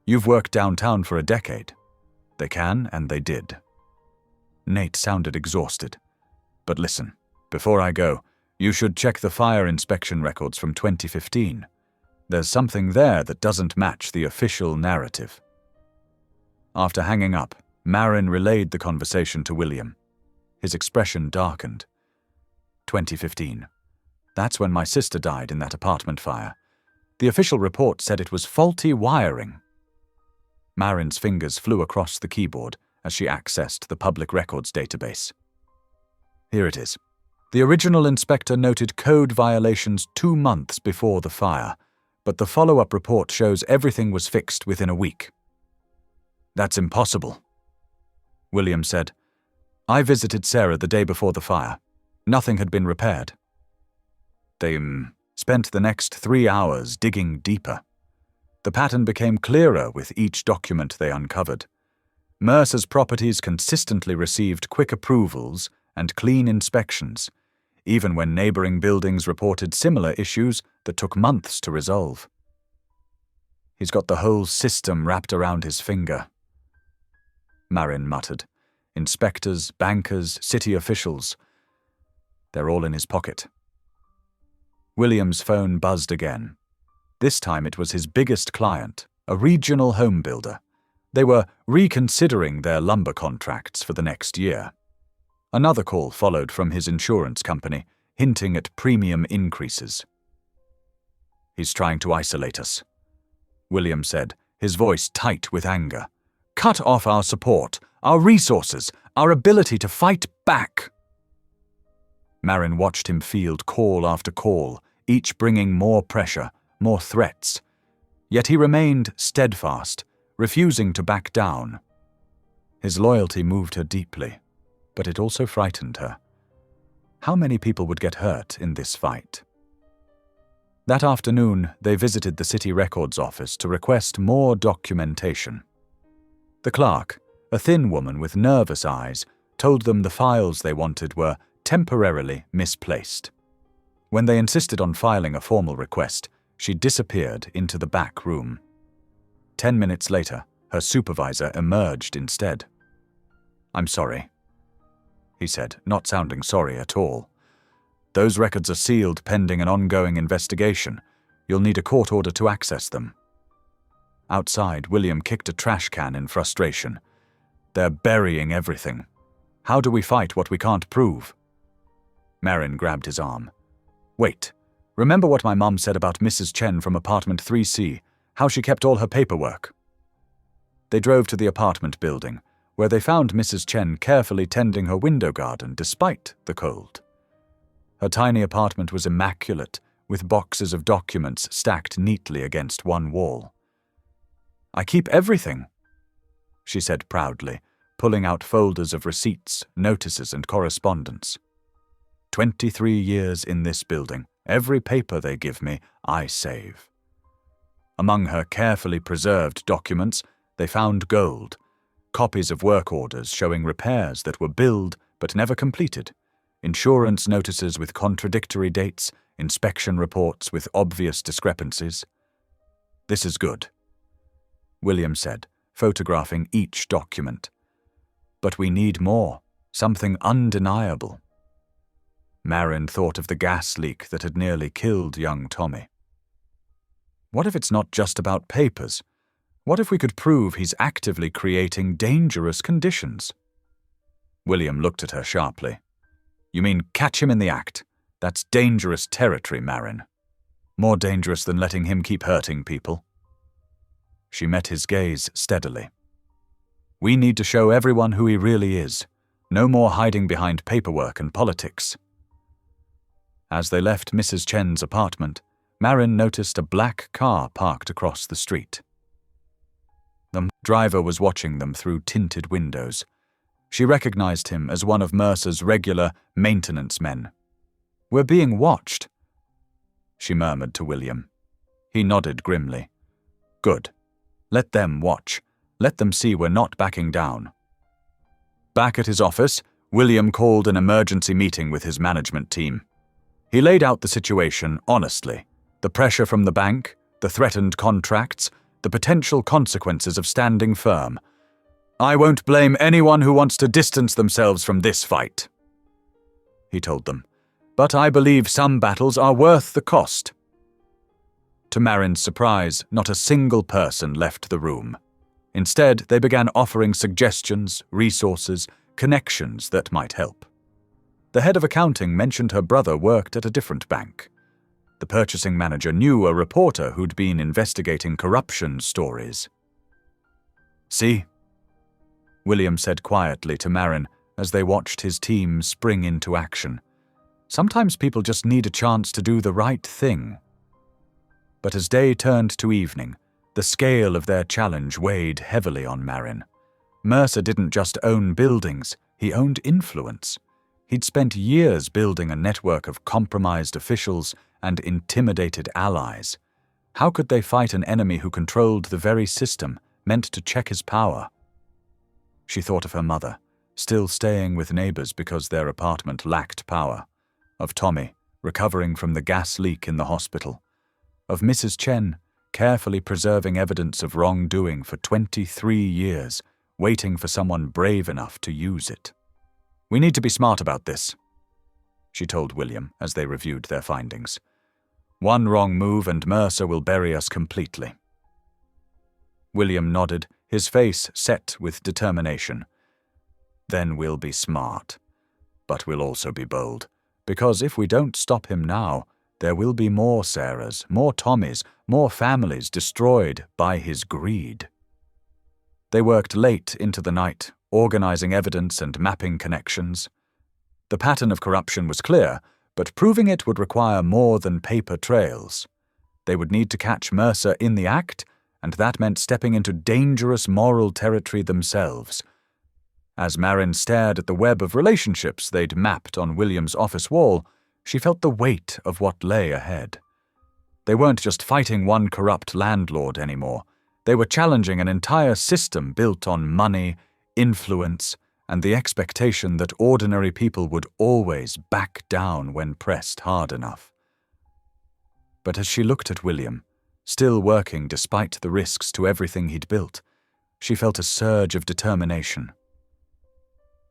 [SPEAKER 1] "You've worked downtown for a decade." "They can, and they did." Nate sounded exhausted. "But listen, before I go, you should check the fire inspection records from 2015. There's something there that doesn't match the official narrative." After hanging up, Marin relayed the conversation to William. His expression darkened. 2015. That's when my sister died in that apartment fire. The official report said it was faulty wiring. Marin's fingers flew across the keyboard as she accessed the public records database. Here it is. The original inspector noted code violations 2 months before the fire, but the follow-up report shows everything was fixed within a week. "That's impossible," William said. "I visited Sarah the day before the fire. Nothing had been repaired." They spent the next 3 hours digging deeper. The pattern became clearer with each document they uncovered. Mercer's properties consistently received quick approvals and clean inspections, even when neighboring buildings reported similar issues that took months to resolve. "He's got the whole system wrapped around his finger," Marin muttered. "Inspectors, bankers, city officials. They're all in his pocket." William's phone buzzed again. This time it was his biggest client, a regional home builder. They were reconsidering their lumber contracts for the next year. Another call followed from his insurance company, hinting at premium increases. "He's trying to isolate us," William said, his voice tight with anger. "Cut off our support, our resources, our ability to fight back." Marin watched him field call after call, each bringing more pressure, more threats. Yet he remained steadfast, refusing to back down. His loyalty moved her deeply, but it also frightened her. How many people would get hurt in this fight? That afternoon, they visited the city records office to request more documentation. The clerk, a thin woman with nervous eyes, told them the files they wanted were temporarily misplaced. When they insisted on filing a formal request, she disappeared into the back room. 10 minutes later, her supervisor emerged instead. "I'm sorry," he said, not sounding sorry at all. "Those records are sealed pending an ongoing investigation. You'll need a court order to access them." Outside, William kicked a trash can in frustration. "They're burying everything. How do we fight what we can't prove?" Marin grabbed his arm. "Wait. Remember what my mom said about Mrs. Chen from apartment 3C, how she kept all her paperwork?" They drove to the apartment building, where they found Mrs. Chen carefully tending her window garden despite the cold. Her tiny apartment was immaculate, with boxes of documents stacked neatly against one wall. "I keep everything," she said proudly, pulling out folders of receipts, notices, and correspondence. 23 years in this building. Every paper they give me, I save." Among her carefully preserved documents, they found gold, copies of work orders showing repairs that were billed but never completed, insurance notices with contradictory dates, inspection reports with obvious discrepancies. "This is good," William said, photographing each document. But we need more, something undeniable. Marin thought of the gas leak that had nearly killed young Tommy. What if it's not just about papers? What if we could prove he's actively creating dangerous conditions? William looked at her sharply. You mean catch him in the act? That's dangerous territory, Marin. More dangerous than letting him keep hurting people. She met his gaze steadily. We need to show everyone who he really is. No more hiding behind paperwork and politics. As they left Mrs. Chen's apartment, Marin noticed a black car parked across the street. The driver was watching them through tinted windows. She recognized him as one of Mercer's regular maintenance men. We're being watched, she murmured to William. He nodded grimly. Good. Let them watch. Let them see we're not backing down. Back at his office, William called an emergency meeting with his management team. He laid out the situation honestly. The pressure from the bank, the threatened contracts, the potential consequences of standing firm. I won't blame anyone who wants to distance themselves from this fight, he told them, but I believe some battles are worth the cost. To Marin's surprise, not a single person left the room. Instead, they began offering suggestions, resources, connections that might help. The head of accounting mentioned her brother worked at a different bank. The purchasing manager knew a reporter who'd been investigating corruption stories. See? William said quietly to Marin as they watched his team spring into action. Sometimes people just need a chance to do the right thing. But as day turned to evening, the scale of their challenge weighed heavily on Marin. Mercer didn't just own buildings, he owned influence. He'd spent years building a network of compromised officials and intimidated allies. How could they fight an enemy who controlled the very system meant to check his power? She thought of her mother, still staying with neighbors because their apartment lacked power. Of Tommy, recovering from the gas leak in the hospital. Of Mrs. Chen, carefully preserving evidence of wrongdoing for 23 years, waiting for someone brave enough to use it. We need to be smart about this, she told William as they reviewed their findings. One wrong move and Mercer will bury us completely. William nodded, his face set with determination. Then we'll be smart. But we'll also be bold, because if we don't stop him now, there will be more Sarahs, more Tommies, more families destroyed by his greed. They worked late into the night, organizing evidence and mapping connections. The pattern of corruption was clear, but proving it would require more than paper trails. They would need to catch Mercer in the act, and that meant stepping into dangerous moral territory themselves. As Marin stared at the web of relationships they'd mapped on William's office wall, she felt the weight of what lay ahead. They weren't just fighting one corrupt landlord anymore. They were challenging an entire system built on money, influence, and the expectation that ordinary people would always back down when pressed hard enough. But as she looked at William, still working despite the risks to everything he'd built, she felt a surge of determination.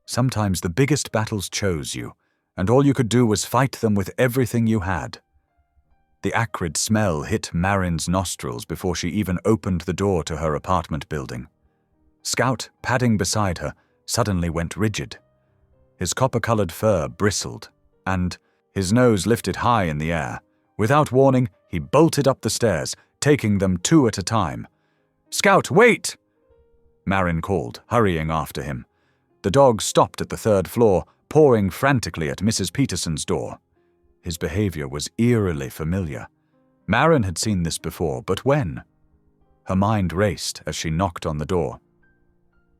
[SPEAKER 1] Sometimes the biggest battles chose you, and all you could do was fight them with everything you had. The acrid smell hit Marin's nostrils before she even opened the door to her apartment building. Scout, padding beside her, suddenly went rigid. His copper-colored fur bristled, and, his nose lifted high in the air, without warning, he bolted up the stairs, taking them two at a time. "Scout, wait!" Marin called, hurrying after him. The dog stopped at the third floor, pawing frantically at Mrs. Peterson's door. His behavior was eerily familiar. Marin had seen this before, but when? Her mind raced as she knocked on the door.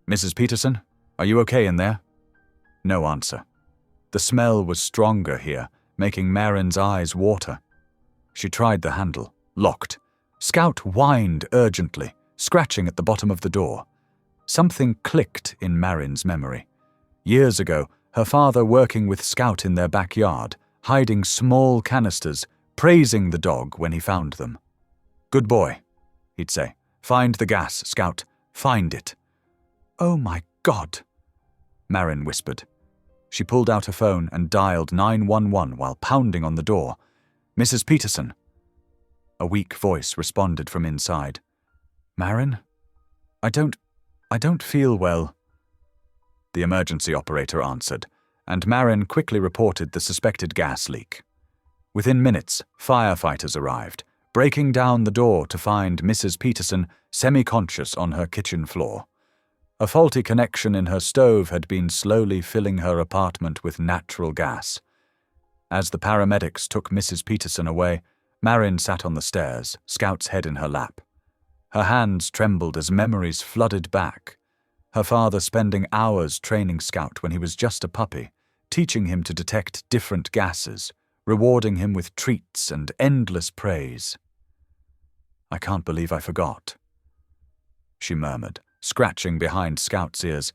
[SPEAKER 1] "Mrs. Peterson, are you okay in there?" No answer. The smell was stronger here, making Marin's eyes water. She tried the handle, locked. Scout whined urgently, scratching at the bottom of the door. Something clicked in Marin's memory. Years ago, her father working with Scout in their backyard, hiding small canisters, praising the dog when he found them. "Good boy," he'd say. "Find the gas, Scout. Find it." "Oh my God," Marin whispered. She pulled out her phone and dialed 911 while pounding on the door. "Mrs. Peterson." A weak voice responded from inside. "Marin? I don't feel well." The emergency operator answered, and Marin quickly reported the suspected gas leak. Within minutes, firefighters arrived, breaking down the door to find Mrs. Peterson semi-conscious on her kitchen floor. A faulty connection in her stove had been slowly filling her apartment with natural gas. As the paramedics took Mrs. Peterson away, Marin sat on the stairs, Scout's head in her lap. Her hands trembled as memories flooded back. Her father spending hours training Scout when he was just a puppy, teaching him to detect different gases, rewarding him with treats and endless praise. "I can't believe I forgot," she murmured, scratching behind Scout's ears.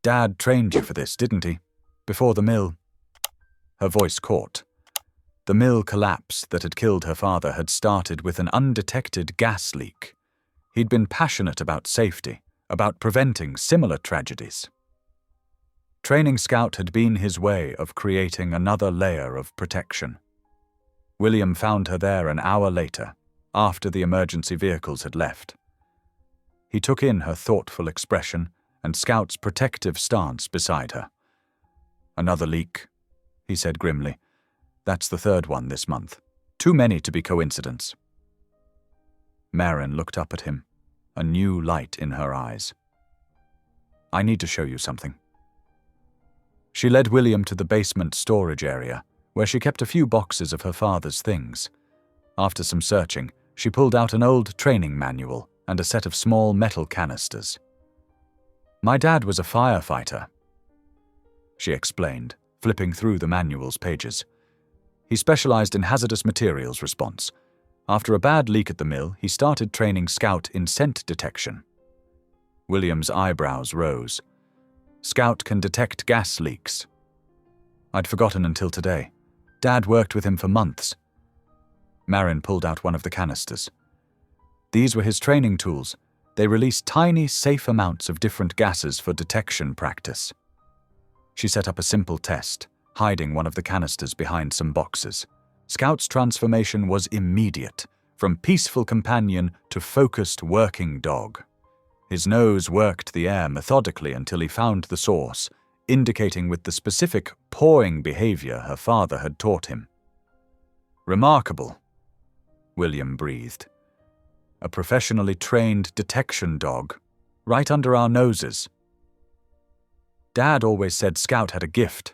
[SPEAKER 1] "Dad trained you for this, didn't he? Before the mill." Her voice caught. The mill collapse that had killed her father had started with an undetected gas leak. He'd been passionate about safety, about preventing similar tragedies. Training Scout had been his way of creating another layer of protection. William found her there an hour later, after the emergency vehicles had left. He took in her thoughtful expression and Scout's protective stance beside her. "Another leak," he said grimly. "That's the third one this month. Too many to be coincidence." Marin looked up at him, a new light in her eyes. "I need to show you something." She led William to the basement storage area, where she kept a few boxes of her father's things. After some searching, she pulled out an old training manual and a set of small metal canisters. "My dad was a firefighter," she explained, flipping through the manual's pages. "He specialized in hazardous materials response. After a bad leak at the mill, he started training Scout in scent detection." William's eyebrows rose. "Scout can detect gas leaks." "I'd forgotten until today. Dad worked with him for months." Marin pulled out one of the canisters. These were his training tools. They released tiny, safe amounts of different gases for detection practice. She set up a simple test, hiding one of the canisters behind some boxes. Scout's transformation was immediate, from peaceful companion to focused working dog. His nose worked the air methodically until he found the source, indicating with the specific pawing behavior her father had taught him. "Remarkable," William breathed. "A professionally trained detection dog, right under our noses." "Dad always said Scout had a gift."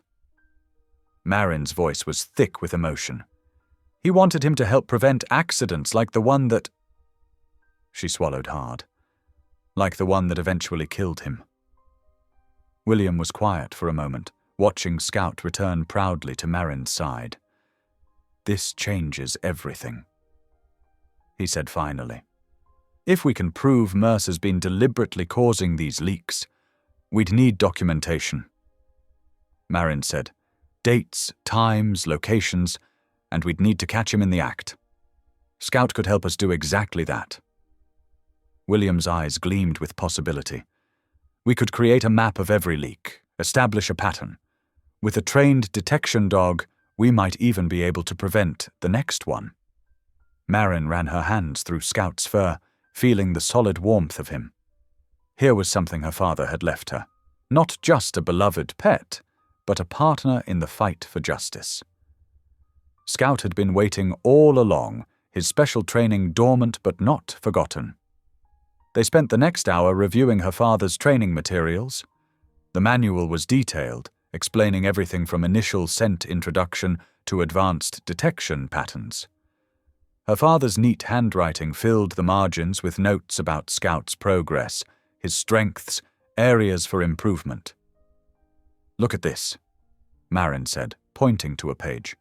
[SPEAKER 1] Marin's voice was thick with emotion. "He wanted him to help prevent accidents like the one that—" She swallowed hard. "Like the one that eventually killed him." William was quiet for a moment, watching Scout return proudly to Marin's side. "This changes everything," he said finally. "If we can prove Mercer's been deliberately causing these leaks, we'd need documentation." Marin said, "Dates, times, locations, and we'd need to catch him in the act. Scout could help us do exactly that." William's eyes gleamed with possibility. "We could create a map of every leak, establish a pattern. With a trained detection dog, we might even be able to prevent the next one." Marin ran her hands through Scout's fur, feeling the solid warmth of him. Here was something her father had left her. Not just a beloved pet, but a partner in the fight for justice. Scout had been waiting all along, his special training dormant but not forgotten. They spent the next hour reviewing her father's training materials. The manual was detailed, explaining everything from initial scent introduction to advanced detection patterns. Her father's neat handwriting filled the margins with notes about Scout's progress, his strengths, areas for improvement. "Look at this," Marin said, pointing to a page.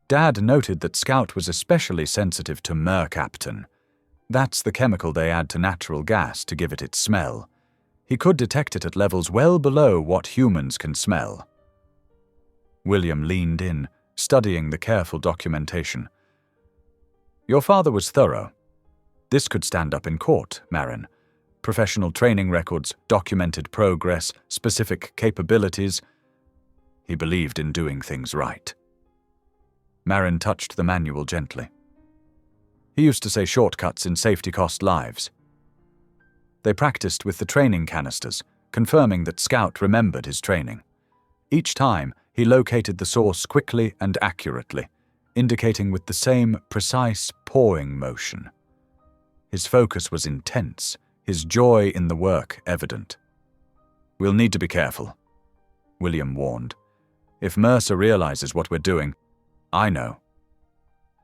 [SPEAKER 1] "Dad noted that Scout was especially sensitive to mercaptan. That's the chemical they add to natural gas to give it its smell. He could detect it at levels well below what humans can smell." William leaned in, studying the careful documentation. "Your father was thorough. This could stand up in court, Marin. Professional training records, documented progress, specific capabilities. He believed in doing things right. Marin touched the manual gently. He used to say shortcuts in safety cost lives. They practiced with the training canisters, confirming that Scout remembered his training. Each time, he located the source quickly and accurately, indicating with the same precise pawing motion. His focus was intense, his joy in the work evident. "We'll need to be careful," William warned. "If Mercer realizes what we're doing, I know."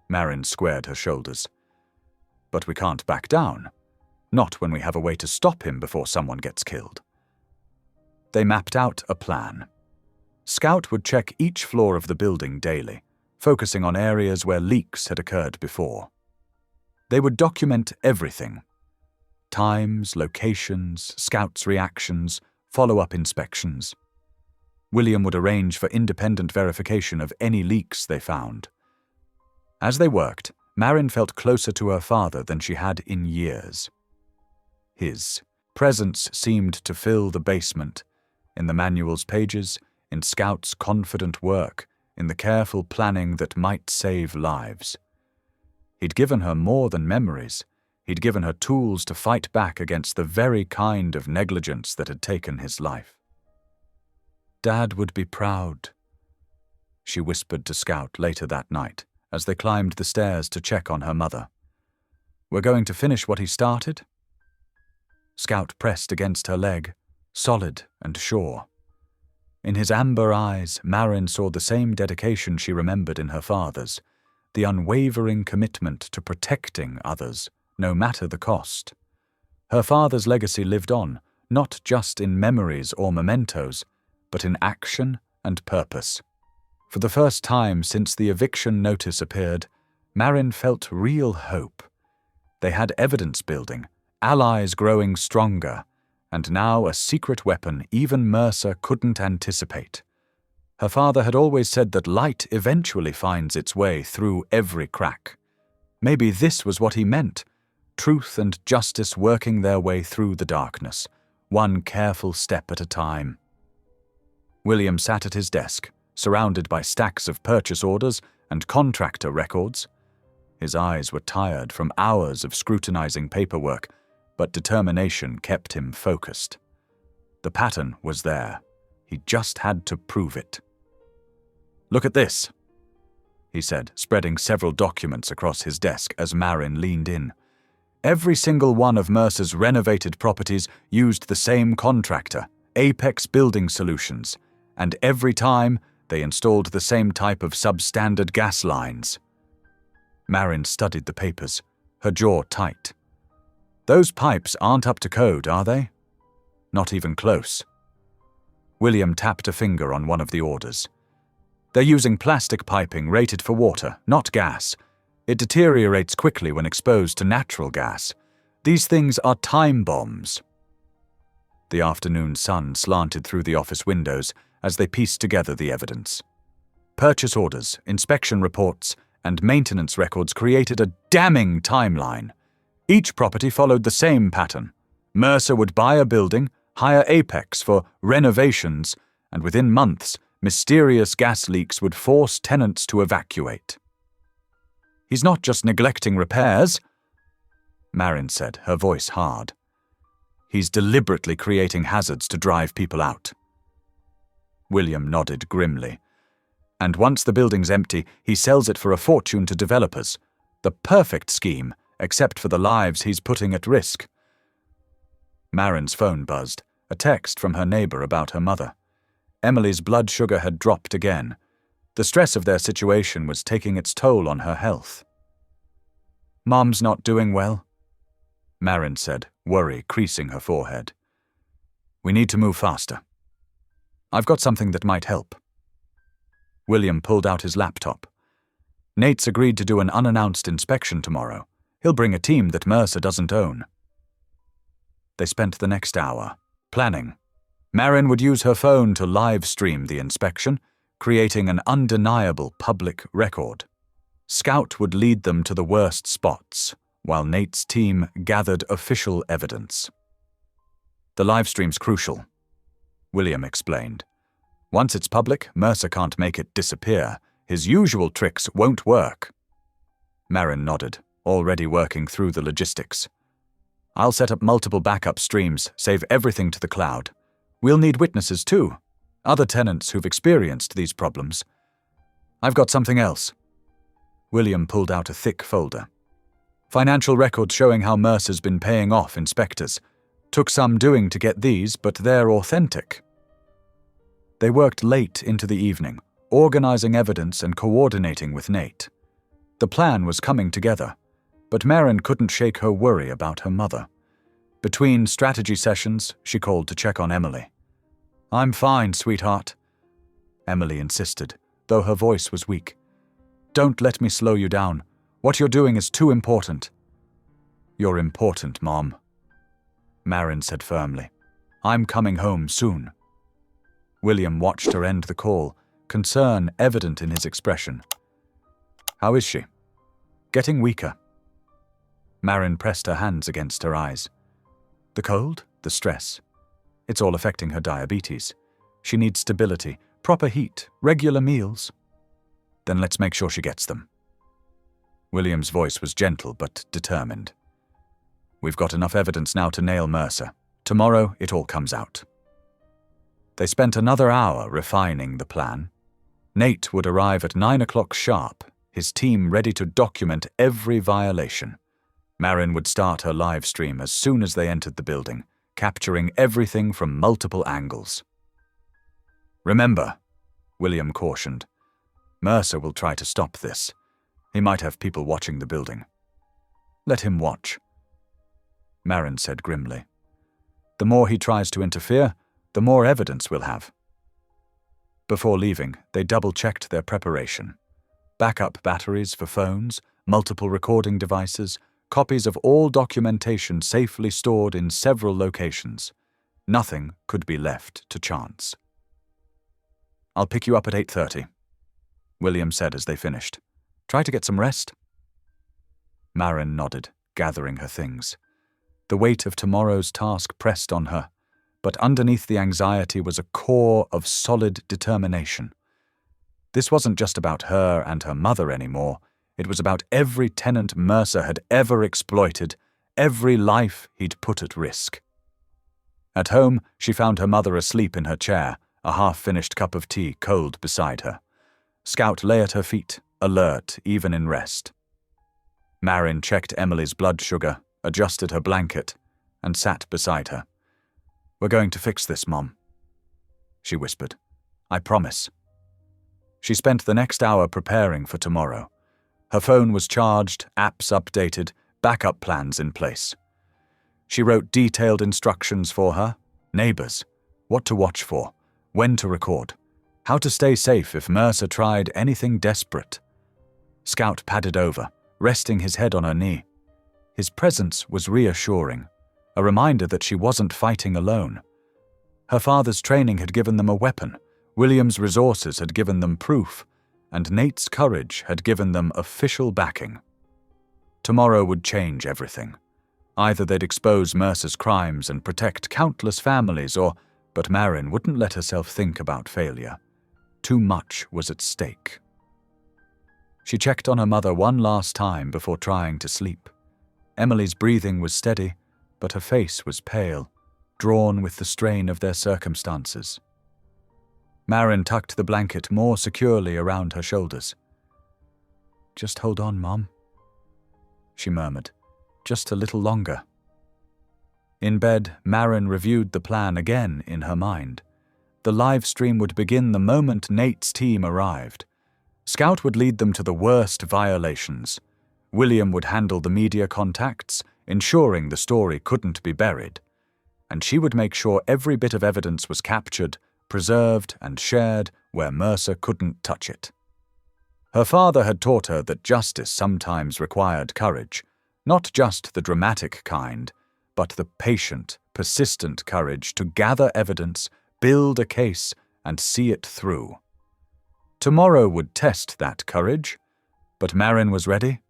[SPEAKER 1] Marin squared her shoulders. "But we can't back down. Not when we have a way to stop him before someone gets killed." They mapped out a plan. Scout would check each floor of the building daily, focusing on areas where leaks had occurred before. They would document everything: times, locations, Scout's reactions, follow-up inspections. William would arrange for independent verification of any leaks they found. As they worked, Marin felt closer to her father than she had in years. His presence seemed to fill the basement, in the manual's pages, in Scout's confident work, in the careful planning that might save lives. He'd given her more than memories. He'd given her tools to fight back against the very kind of negligence that had taken his life. "Dad would be proud," she whispered to Scout later that night as they climbed the stairs to check on her mother. "We're going to finish what he started?" Scout pressed against her leg, solid and sure. In his amber eyes, Marin saw the same dedication she remembered in her father's, the unwavering commitment to protecting others, no matter the cost. Her father's legacy lived on, not just in memories or mementos, but in action and purpose. For the first time since the eviction notice appeared, Marin felt real hope. They had evidence building, allies growing stronger, and now a secret weapon even Mercer couldn't anticipate. Her father had always said that light eventually finds its way through every crack. Maybe this was what he meant, truth and justice working their way through the darkness, one careful step at a time. William sat at his desk, surrounded by stacks of purchase orders and contractor records. His eyes were tired from hours of scrutinizing paperwork, but determination kept him focused. The pattern was there. He just had to prove it. "Look at this," he said, spreading several documents across his desk as Marin leaned in. Every single one of Mercer's renovated properties used the same contractor, Apex Building Solutions, and every time they installed the same type of substandard gas lines. Marin studied the papers, her jaw tight. "Those pipes aren't up to code, are they?" "Not even close." William tapped a finger on one of the orders. "They're using plastic piping rated for water, not gas. It deteriorates quickly when exposed to natural gas. These things are time bombs." The afternoon sun slanted through the office windows as they pieced together the evidence. Purchase orders, inspection reports, and maintenance records created a damning timeline. Each property followed the same pattern. Mercer would buy a building, hire Apex for renovations, and within months, mysterious gas leaks would force tenants to evacuate. "He's not just neglecting repairs," Marin said, her voice hard. "He's deliberately creating hazards to drive people out." William nodded grimly. "And once the building's empty, he sells it for a fortune to developers. The perfect scheme, except for the lives he's putting at risk." Marin's phone buzzed, a text from her neighbor about her mother. Emily's blood sugar had dropped again. The stress of their situation was taking its toll on her health. "Mom's not doing well," Marin said, worry creasing her forehead. "We need to move faster. I've got something that might help." William pulled out his laptop. "Nate's agreed to do an unannounced inspection tomorrow. He'll bring a team that Mercer doesn't own." They spent the next hour planning. Marin would use her phone to live stream the inspection, creating an undeniable public record. Scout would lead them to the worst spots, while Nate's team gathered official evidence. The livestream's crucial, William explained. Once it's public, Mercer can't make it disappear. His usual tricks won't work. Marin nodded, already working through the logistics. I'll set up multiple backup streams, save everything to the cloud. We'll need witnesses too, other tenants who've experienced these problems. I've got something else. William pulled out a thick folder. Financial records showing how Mercer's been paying off inspectors. Took some doing to get these, but they're authentic. They worked late into the evening, organizing evidence and coordinating with Nate. The plan was coming together, but Marin couldn't shake her worry about her mother. Between strategy sessions, she called to check on Emily. I'm fine, sweetheart, Emily insisted, though her voice was weak. Don't let me slow you down. What you're doing is too important. You're important, Mom, Marin said firmly. I'm coming home soon. William watched her end the call, concern evident in his expression. How is she? Getting weaker. Marin pressed her hands against her eyes. The cold, the stress. It's all affecting her diabetes. She needs stability, proper heat, regular meals. Then let's make sure she gets them. William's voice was gentle but determined. We've got enough evidence now to nail Mercer. Tomorrow it all comes out. They spent another hour refining the plan. Nate would arrive at 9 o'clock sharp, his team ready to document every violation. Marin would start her live stream as soon as they entered the building, capturing everything from multiple angles. Remember, William cautioned, Mercer will try to stop this. He might have people watching the building. Let him watch, Marin said grimly. The more he tries to interfere, the more evidence we'll have. Before leaving, they double-checked their preparation. Backup batteries for phones, multiple recording devices, copies of all documentation safely stored in several locations. Nothing could be left to chance. I'll pick you up at 8:30, William said as they finished. Try to get some rest. Marin nodded, gathering her things. The weight of tomorrow's task pressed on her, but underneath the anxiety was a core of solid determination. This wasn't just about her and her mother anymore. It was about every tenant Mercer had ever exploited, every life he'd put at risk. At home, she found her mother asleep in her chair, a half-finished cup of tea cold beside her. Scout lay at her feet, alert even in rest. Marin checked Emily's blood sugar, adjusted her blanket, and sat beside her. We're going to fix this, Mom, she whispered. I promise. She spent the next hour preparing for tomorrow. Her phone was charged, apps updated, backup plans in place. She wrote detailed instructions for her neighbors, what to watch for, when to record, how to stay safe if Mercer tried anything desperate. Scout padded over, resting his head on her knee. His presence was reassuring, a reminder that she wasn't fighting alone. Her father's training had given them a weapon, William's resources had given them proof, and Nate's courage had given them official backing. Tomorrow would change everything. Either they'd expose Mercer's crimes and protect countless families, but Marin wouldn't let herself think about failure. Too much was at stake. She checked on her mother one last time before trying to sleep. Emily's breathing was steady, but her face was pale, drawn with the strain of their circumstances. Marin tucked the blanket more securely around her shoulders. Just hold on, Mom, she murmured. Just a little longer. In bed, Marin reviewed the plan again in her mind. The live stream would begin the moment Nate's team arrived. Scout would lead them to the worst violations. William would handle the media contacts, ensuring the story couldn't be buried. And she would make sure every bit of evidence was captured, preserved, and shared where Mercer couldn't touch it. Her father had taught her that justice sometimes required courage, not just the dramatic kind, but the patient, persistent courage to gather evidence, build a case, and see it through. Tomorrow would test that courage, but Marin was ready.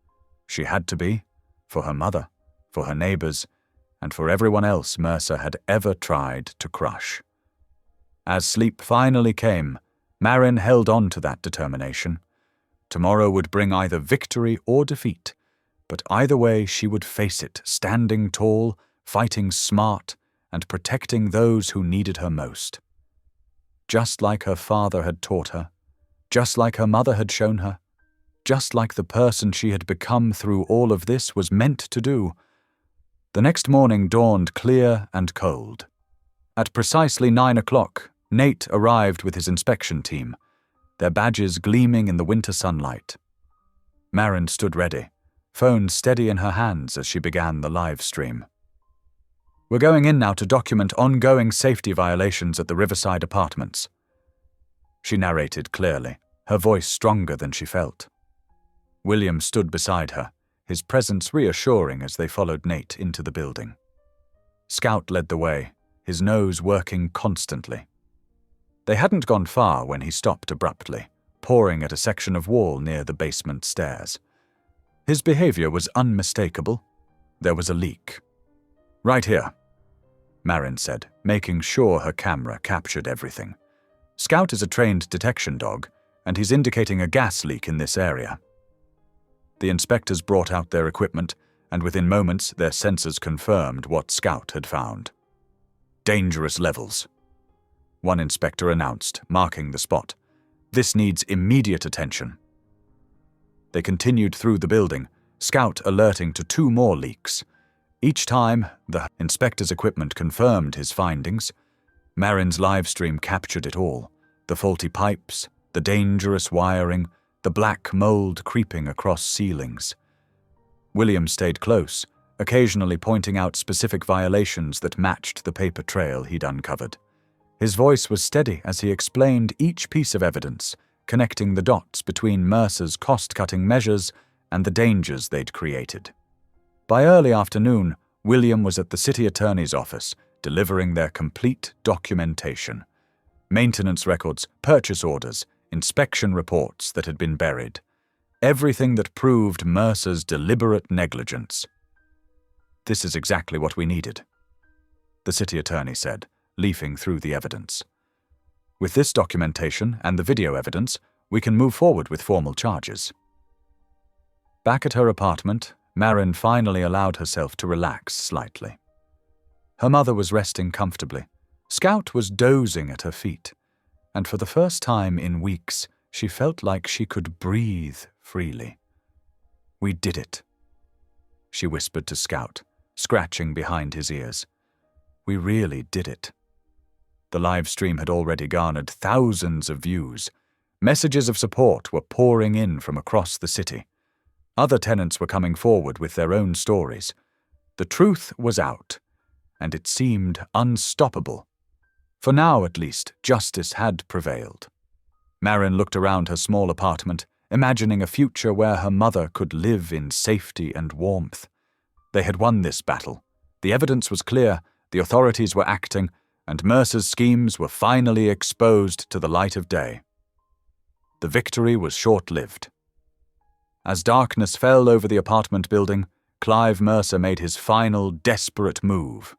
[SPEAKER 1] She had to be, for her mother, for her neighbors, and for everyone else Mercer had ever tried to crush. As sleep finally came, Marin held on to that determination. Tomorrow would bring either victory or defeat, but either way she would face it, standing tall, fighting smart, and protecting those who needed her most. Just like her father had taught her, just like her mother had shown her, just like the person she had become through all of this was meant to do. The next morning dawned clear and cold. At precisely 9 o'clock, Nate arrived with his inspection team, their badges gleaming in the winter sunlight. Marin stood ready, phone steady in her hands as she began the live stream. "We're going in now to document ongoing safety violations at the Riverside Apartments," she narrated clearly, her voice stronger than she felt. William stood beside her, his presence reassuring as they followed Nate into the building. Scout led the way, his nose working constantly. They hadn't gone far when he stopped abruptly, pausing at a section of wall near the basement stairs. His behavior was unmistakable. There was a leak. "Right here," Marin said, making sure her camera captured everything. Scout is a trained detection dog, and he's indicating a gas leak in this area. The inspectors brought out their equipment, and within moments their sensors confirmed what Scout had found. "Dangerous levels," one inspector announced, marking the spot. "This needs immediate attention." They continued through the building, Scout alerting to 2 more leaks. Each time, the inspector's equipment confirmed his findings. Marin's livestream captured it all: the faulty pipes, the dangerous wiring, the black mold creeping across ceilings. William stayed close, occasionally pointing out specific violations that matched the paper trail he'd uncovered. His voice was steady as he explained each piece of evidence, connecting the dots between Mercer's cost-cutting measures and the dangers they'd created. By early afternoon, William was at the city attorney's office, delivering their complete documentation. Maintenance records, purchase orders, inspection reports that had been buried. Everything that proved Mercer's deliberate negligence. "This is exactly what we needed," the city attorney said, leafing through the evidence. "With this documentation and the video evidence, we can move forward with formal charges." Back at her apartment, Marin finally allowed herself to relax slightly. Her mother was resting comfortably. Scout was dozing at her feet, and for the first time in weeks, she felt like she could breathe freely. "We did it," she whispered to Scout, scratching behind his ears. "We really did it." The live stream had already garnered thousands of views. Messages of support were pouring in from across the city. Other tenants were coming forward with their own stories. The truth was out, and it seemed unstoppable. For now, at least, justice had prevailed. Marin looked around her small apartment, imagining a future where her mother could live in safety and warmth. They had won this battle. The evidence was clear, the authorities were acting, and Mercer's schemes were finally exposed to the light of day. The victory was short-lived. As darkness fell over the apartment building, Clive Mercer made his final desperate move.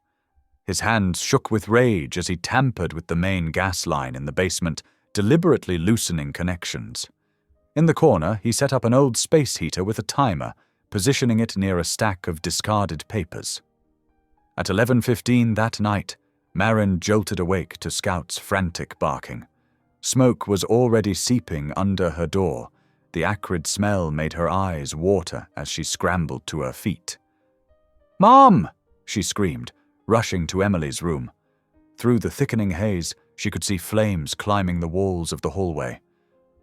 [SPEAKER 1] His hands shook with rage as he tampered with the main gas line in the basement, deliberately loosening connections. In the corner, he set up an old space heater with a timer, positioning it near a stack of discarded papers. At 11:15 that night, Marin jolted awake to Scout's frantic barking. Smoke was already seeping under her door. The acrid smell made her eyes water as she scrambled to her feet. "Mom!" she screamed, rushing to Emily's room. Through the thickening haze, she could see flames climbing the walls of the hallway.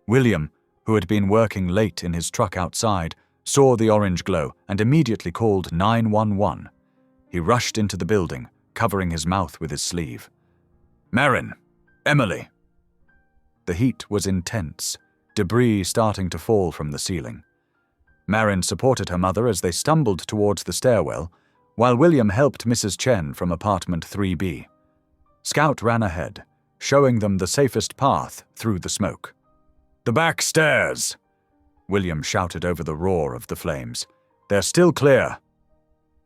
[SPEAKER 1] William, who had been working late in his truck outside, saw the orange glow and immediately called 911. He rushed into the building, covering his mouth with his sleeve. "Marin! Emily!" The heat was intense, debris starting to fall from the ceiling. Marin supported her mother as they stumbled towards the stairwell, while William helped Mrs. Chen from apartment 3B. Scout ran ahead, showing them the safest path through the smoke. "The back stairs!" William shouted over the roar of the flames. "They're still clear."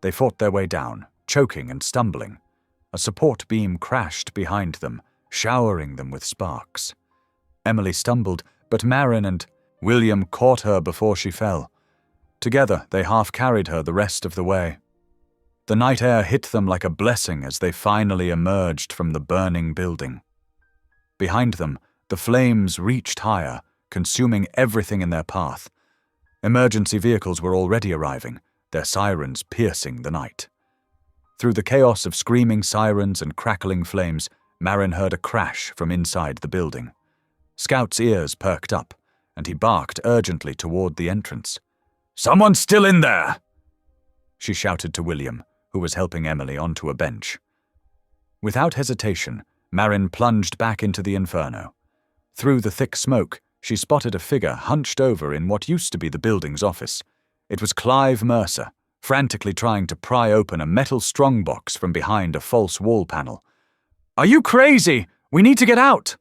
[SPEAKER 1] They fought their way down, choking and stumbling. A support beam crashed behind them, showering them with sparks. Emily stumbled, but Marin and William caught her before she fell. Together, they half-carried her the rest of the way. The night air hit them like a blessing as they finally emerged from the burning building. Behind them, the flames reached higher, consuming everything in their path. Emergency vehicles were already arriving, their sirens piercing the night. Through the chaos of screaming sirens and crackling flames, Marin heard a crash from inside the building. Scout's ears perked up, and he barked urgently toward the entrance. "Someone's still in there!" she shouted to William, who was helping Emily onto a bench. Without hesitation, Marin plunged back into the inferno. Through the thick smoke, she spotted a figure hunched over in what used to be the building's office. It was Clive Mercer, frantically trying to pry open a metal strongbox from behind a false wall panel. "Are you crazy? We need to get out!"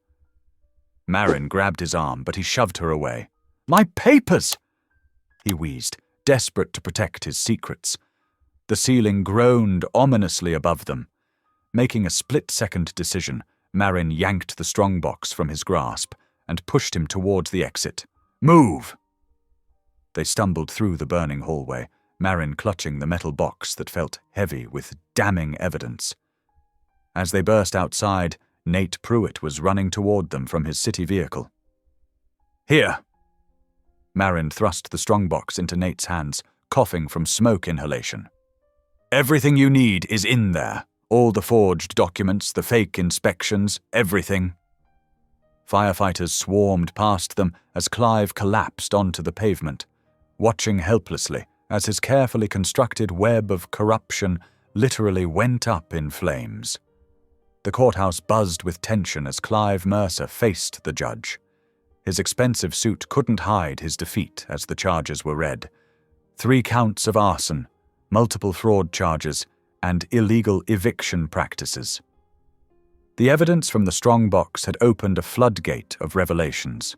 [SPEAKER 1] Marin grabbed his arm, but he shoved her away. "My papers!" he wheezed, desperate to protect his secrets. The ceiling groaned ominously above them. Making a split-second decision, Marin yanked the strongbox from his grasp and pushed him towards the exit. "Move!" They stumbled through the burning hallway, Marin clutching the metal box that felt heavy with damning evidence. As they burst outside, Nate Pruitt was running toward them from his city vehicle. "Here!" Marin thrust the strongbox into Nate's hands, coughing from smoke inhalation. "Everything you need is in there. All the forged documents, the fake inspections, everything." Firefighters swarmed past them as Clive collapsed onto the pavement, watching helplessly as his carefully constructed web of corruption literally went up in flames. The courthouse buzzed with tension as Clive Mercer faced the judge. His expensive suit couldn't hide his defeat as the charges were read. 3 counts of arson, multiple fraud charges, and illegal eviction practices. The evidence from the strongbox had opened a floodgate of revelations.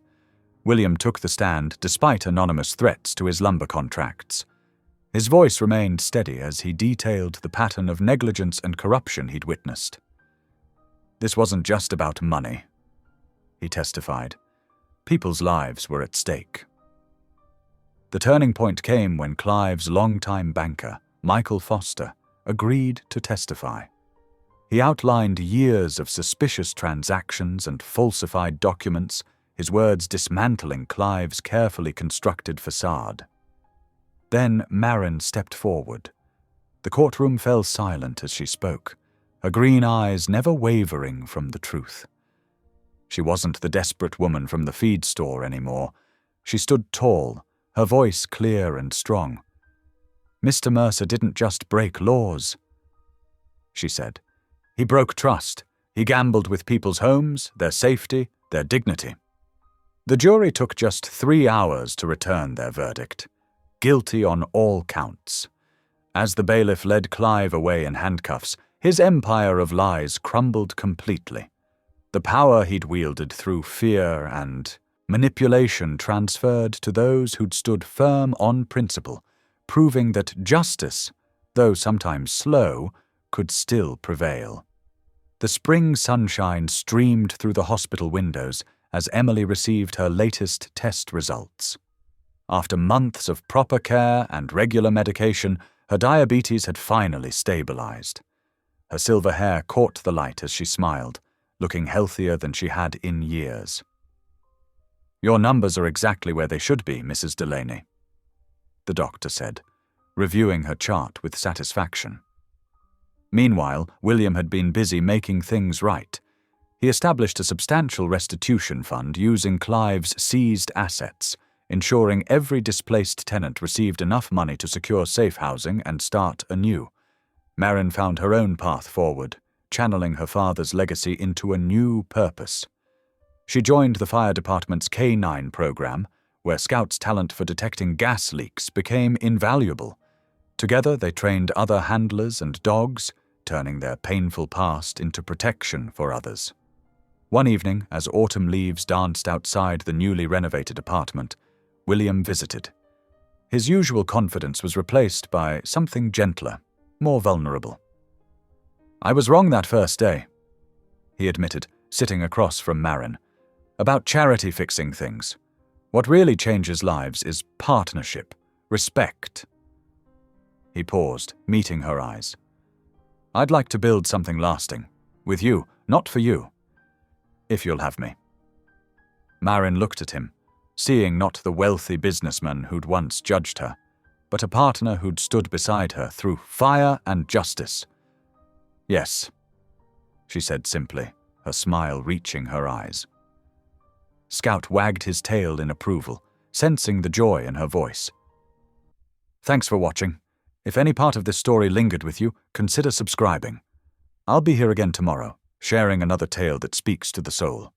[SPEAKER 1] William took the stand despite anonymous threats to his lumber contracts. His voice remained steady as he detailed the pattern of negligence and corruption he'd witnessed. "This wasn't just about money," he testified. "People's lives were at stake." The turning point came when Clive's longtime banker, Michael Foster, agreed to testify. He outlined years of suspicious transactions and falsified documents, his words dismantling Clive's carefully constructed facade. Then Marin stepped forward. The courtroom fell silent as she spoke, her green eyes never wavering from the truth. She wasn't the desperate woman from the feed store anymore. She stood tall, her voice clear and strong. "Mr. Mercer didn't just break laws," she said. "He broke trust. He gambled with people's homes, their safety, their dignity." The jury took just 3 hours to return their verdict. Guilty on all counts. As the bailiff led Clive away in handcuffs, his empire of lies crumbled completely. The power he'd wielded through fear and manipulation transferred to those who'd stood firm on principle, proving that justice, though sometimes slow, could still prevail. The spring sunshine streamed through the hospital windows as Emily received her latest test results. After months of proper care and regular medication, her diabetes had finally stabilized. Her silver hair caught the light as she smiled, looking healthier than she had in years. "Your numbers are exactly where they should be, Mrs. Delaney," the doctor said, reviewing her chart with satisfaction. Meanwhile, William had been busy making things right. He established a substantial restitution fund using Clive's seized assets, ensuring every displaced tenant received enough money to secure safe housing and start anew. Marin found her own path forward, channeling her father's legacy into a new purpose. She joined the fire department's K9 program, where Scout's talent for detecting gas leaks became invaluable. Together they trained other handlers and dogs, turning their painful past into protection for others. One evening, as autumn leaves danced outside the newly renovated apartment, William visited. His usual confidence was replaced by something gentler, more vulnerable. I was wrong that first day, he admitted, sitting across from Marin. About charity fixing things. What really changes lives is partnership, respect. He paused, meeting her eyes. I'd like to build something lasting. With you, not for you. If you'll have me. Marin looked at him, seeing not the wealthy businessman who'd once judged her, but a partner who'd stood beside her through fire and justice. Yes, she said simply, her smile reaching her eyes. Scout wagged his tail in approval, sensing the joy in her voice. Thanks for watching. If any part of this story lingered with you, consider subscribing. I'll be here again tomorrow, sharing another tale that speaks to the soul.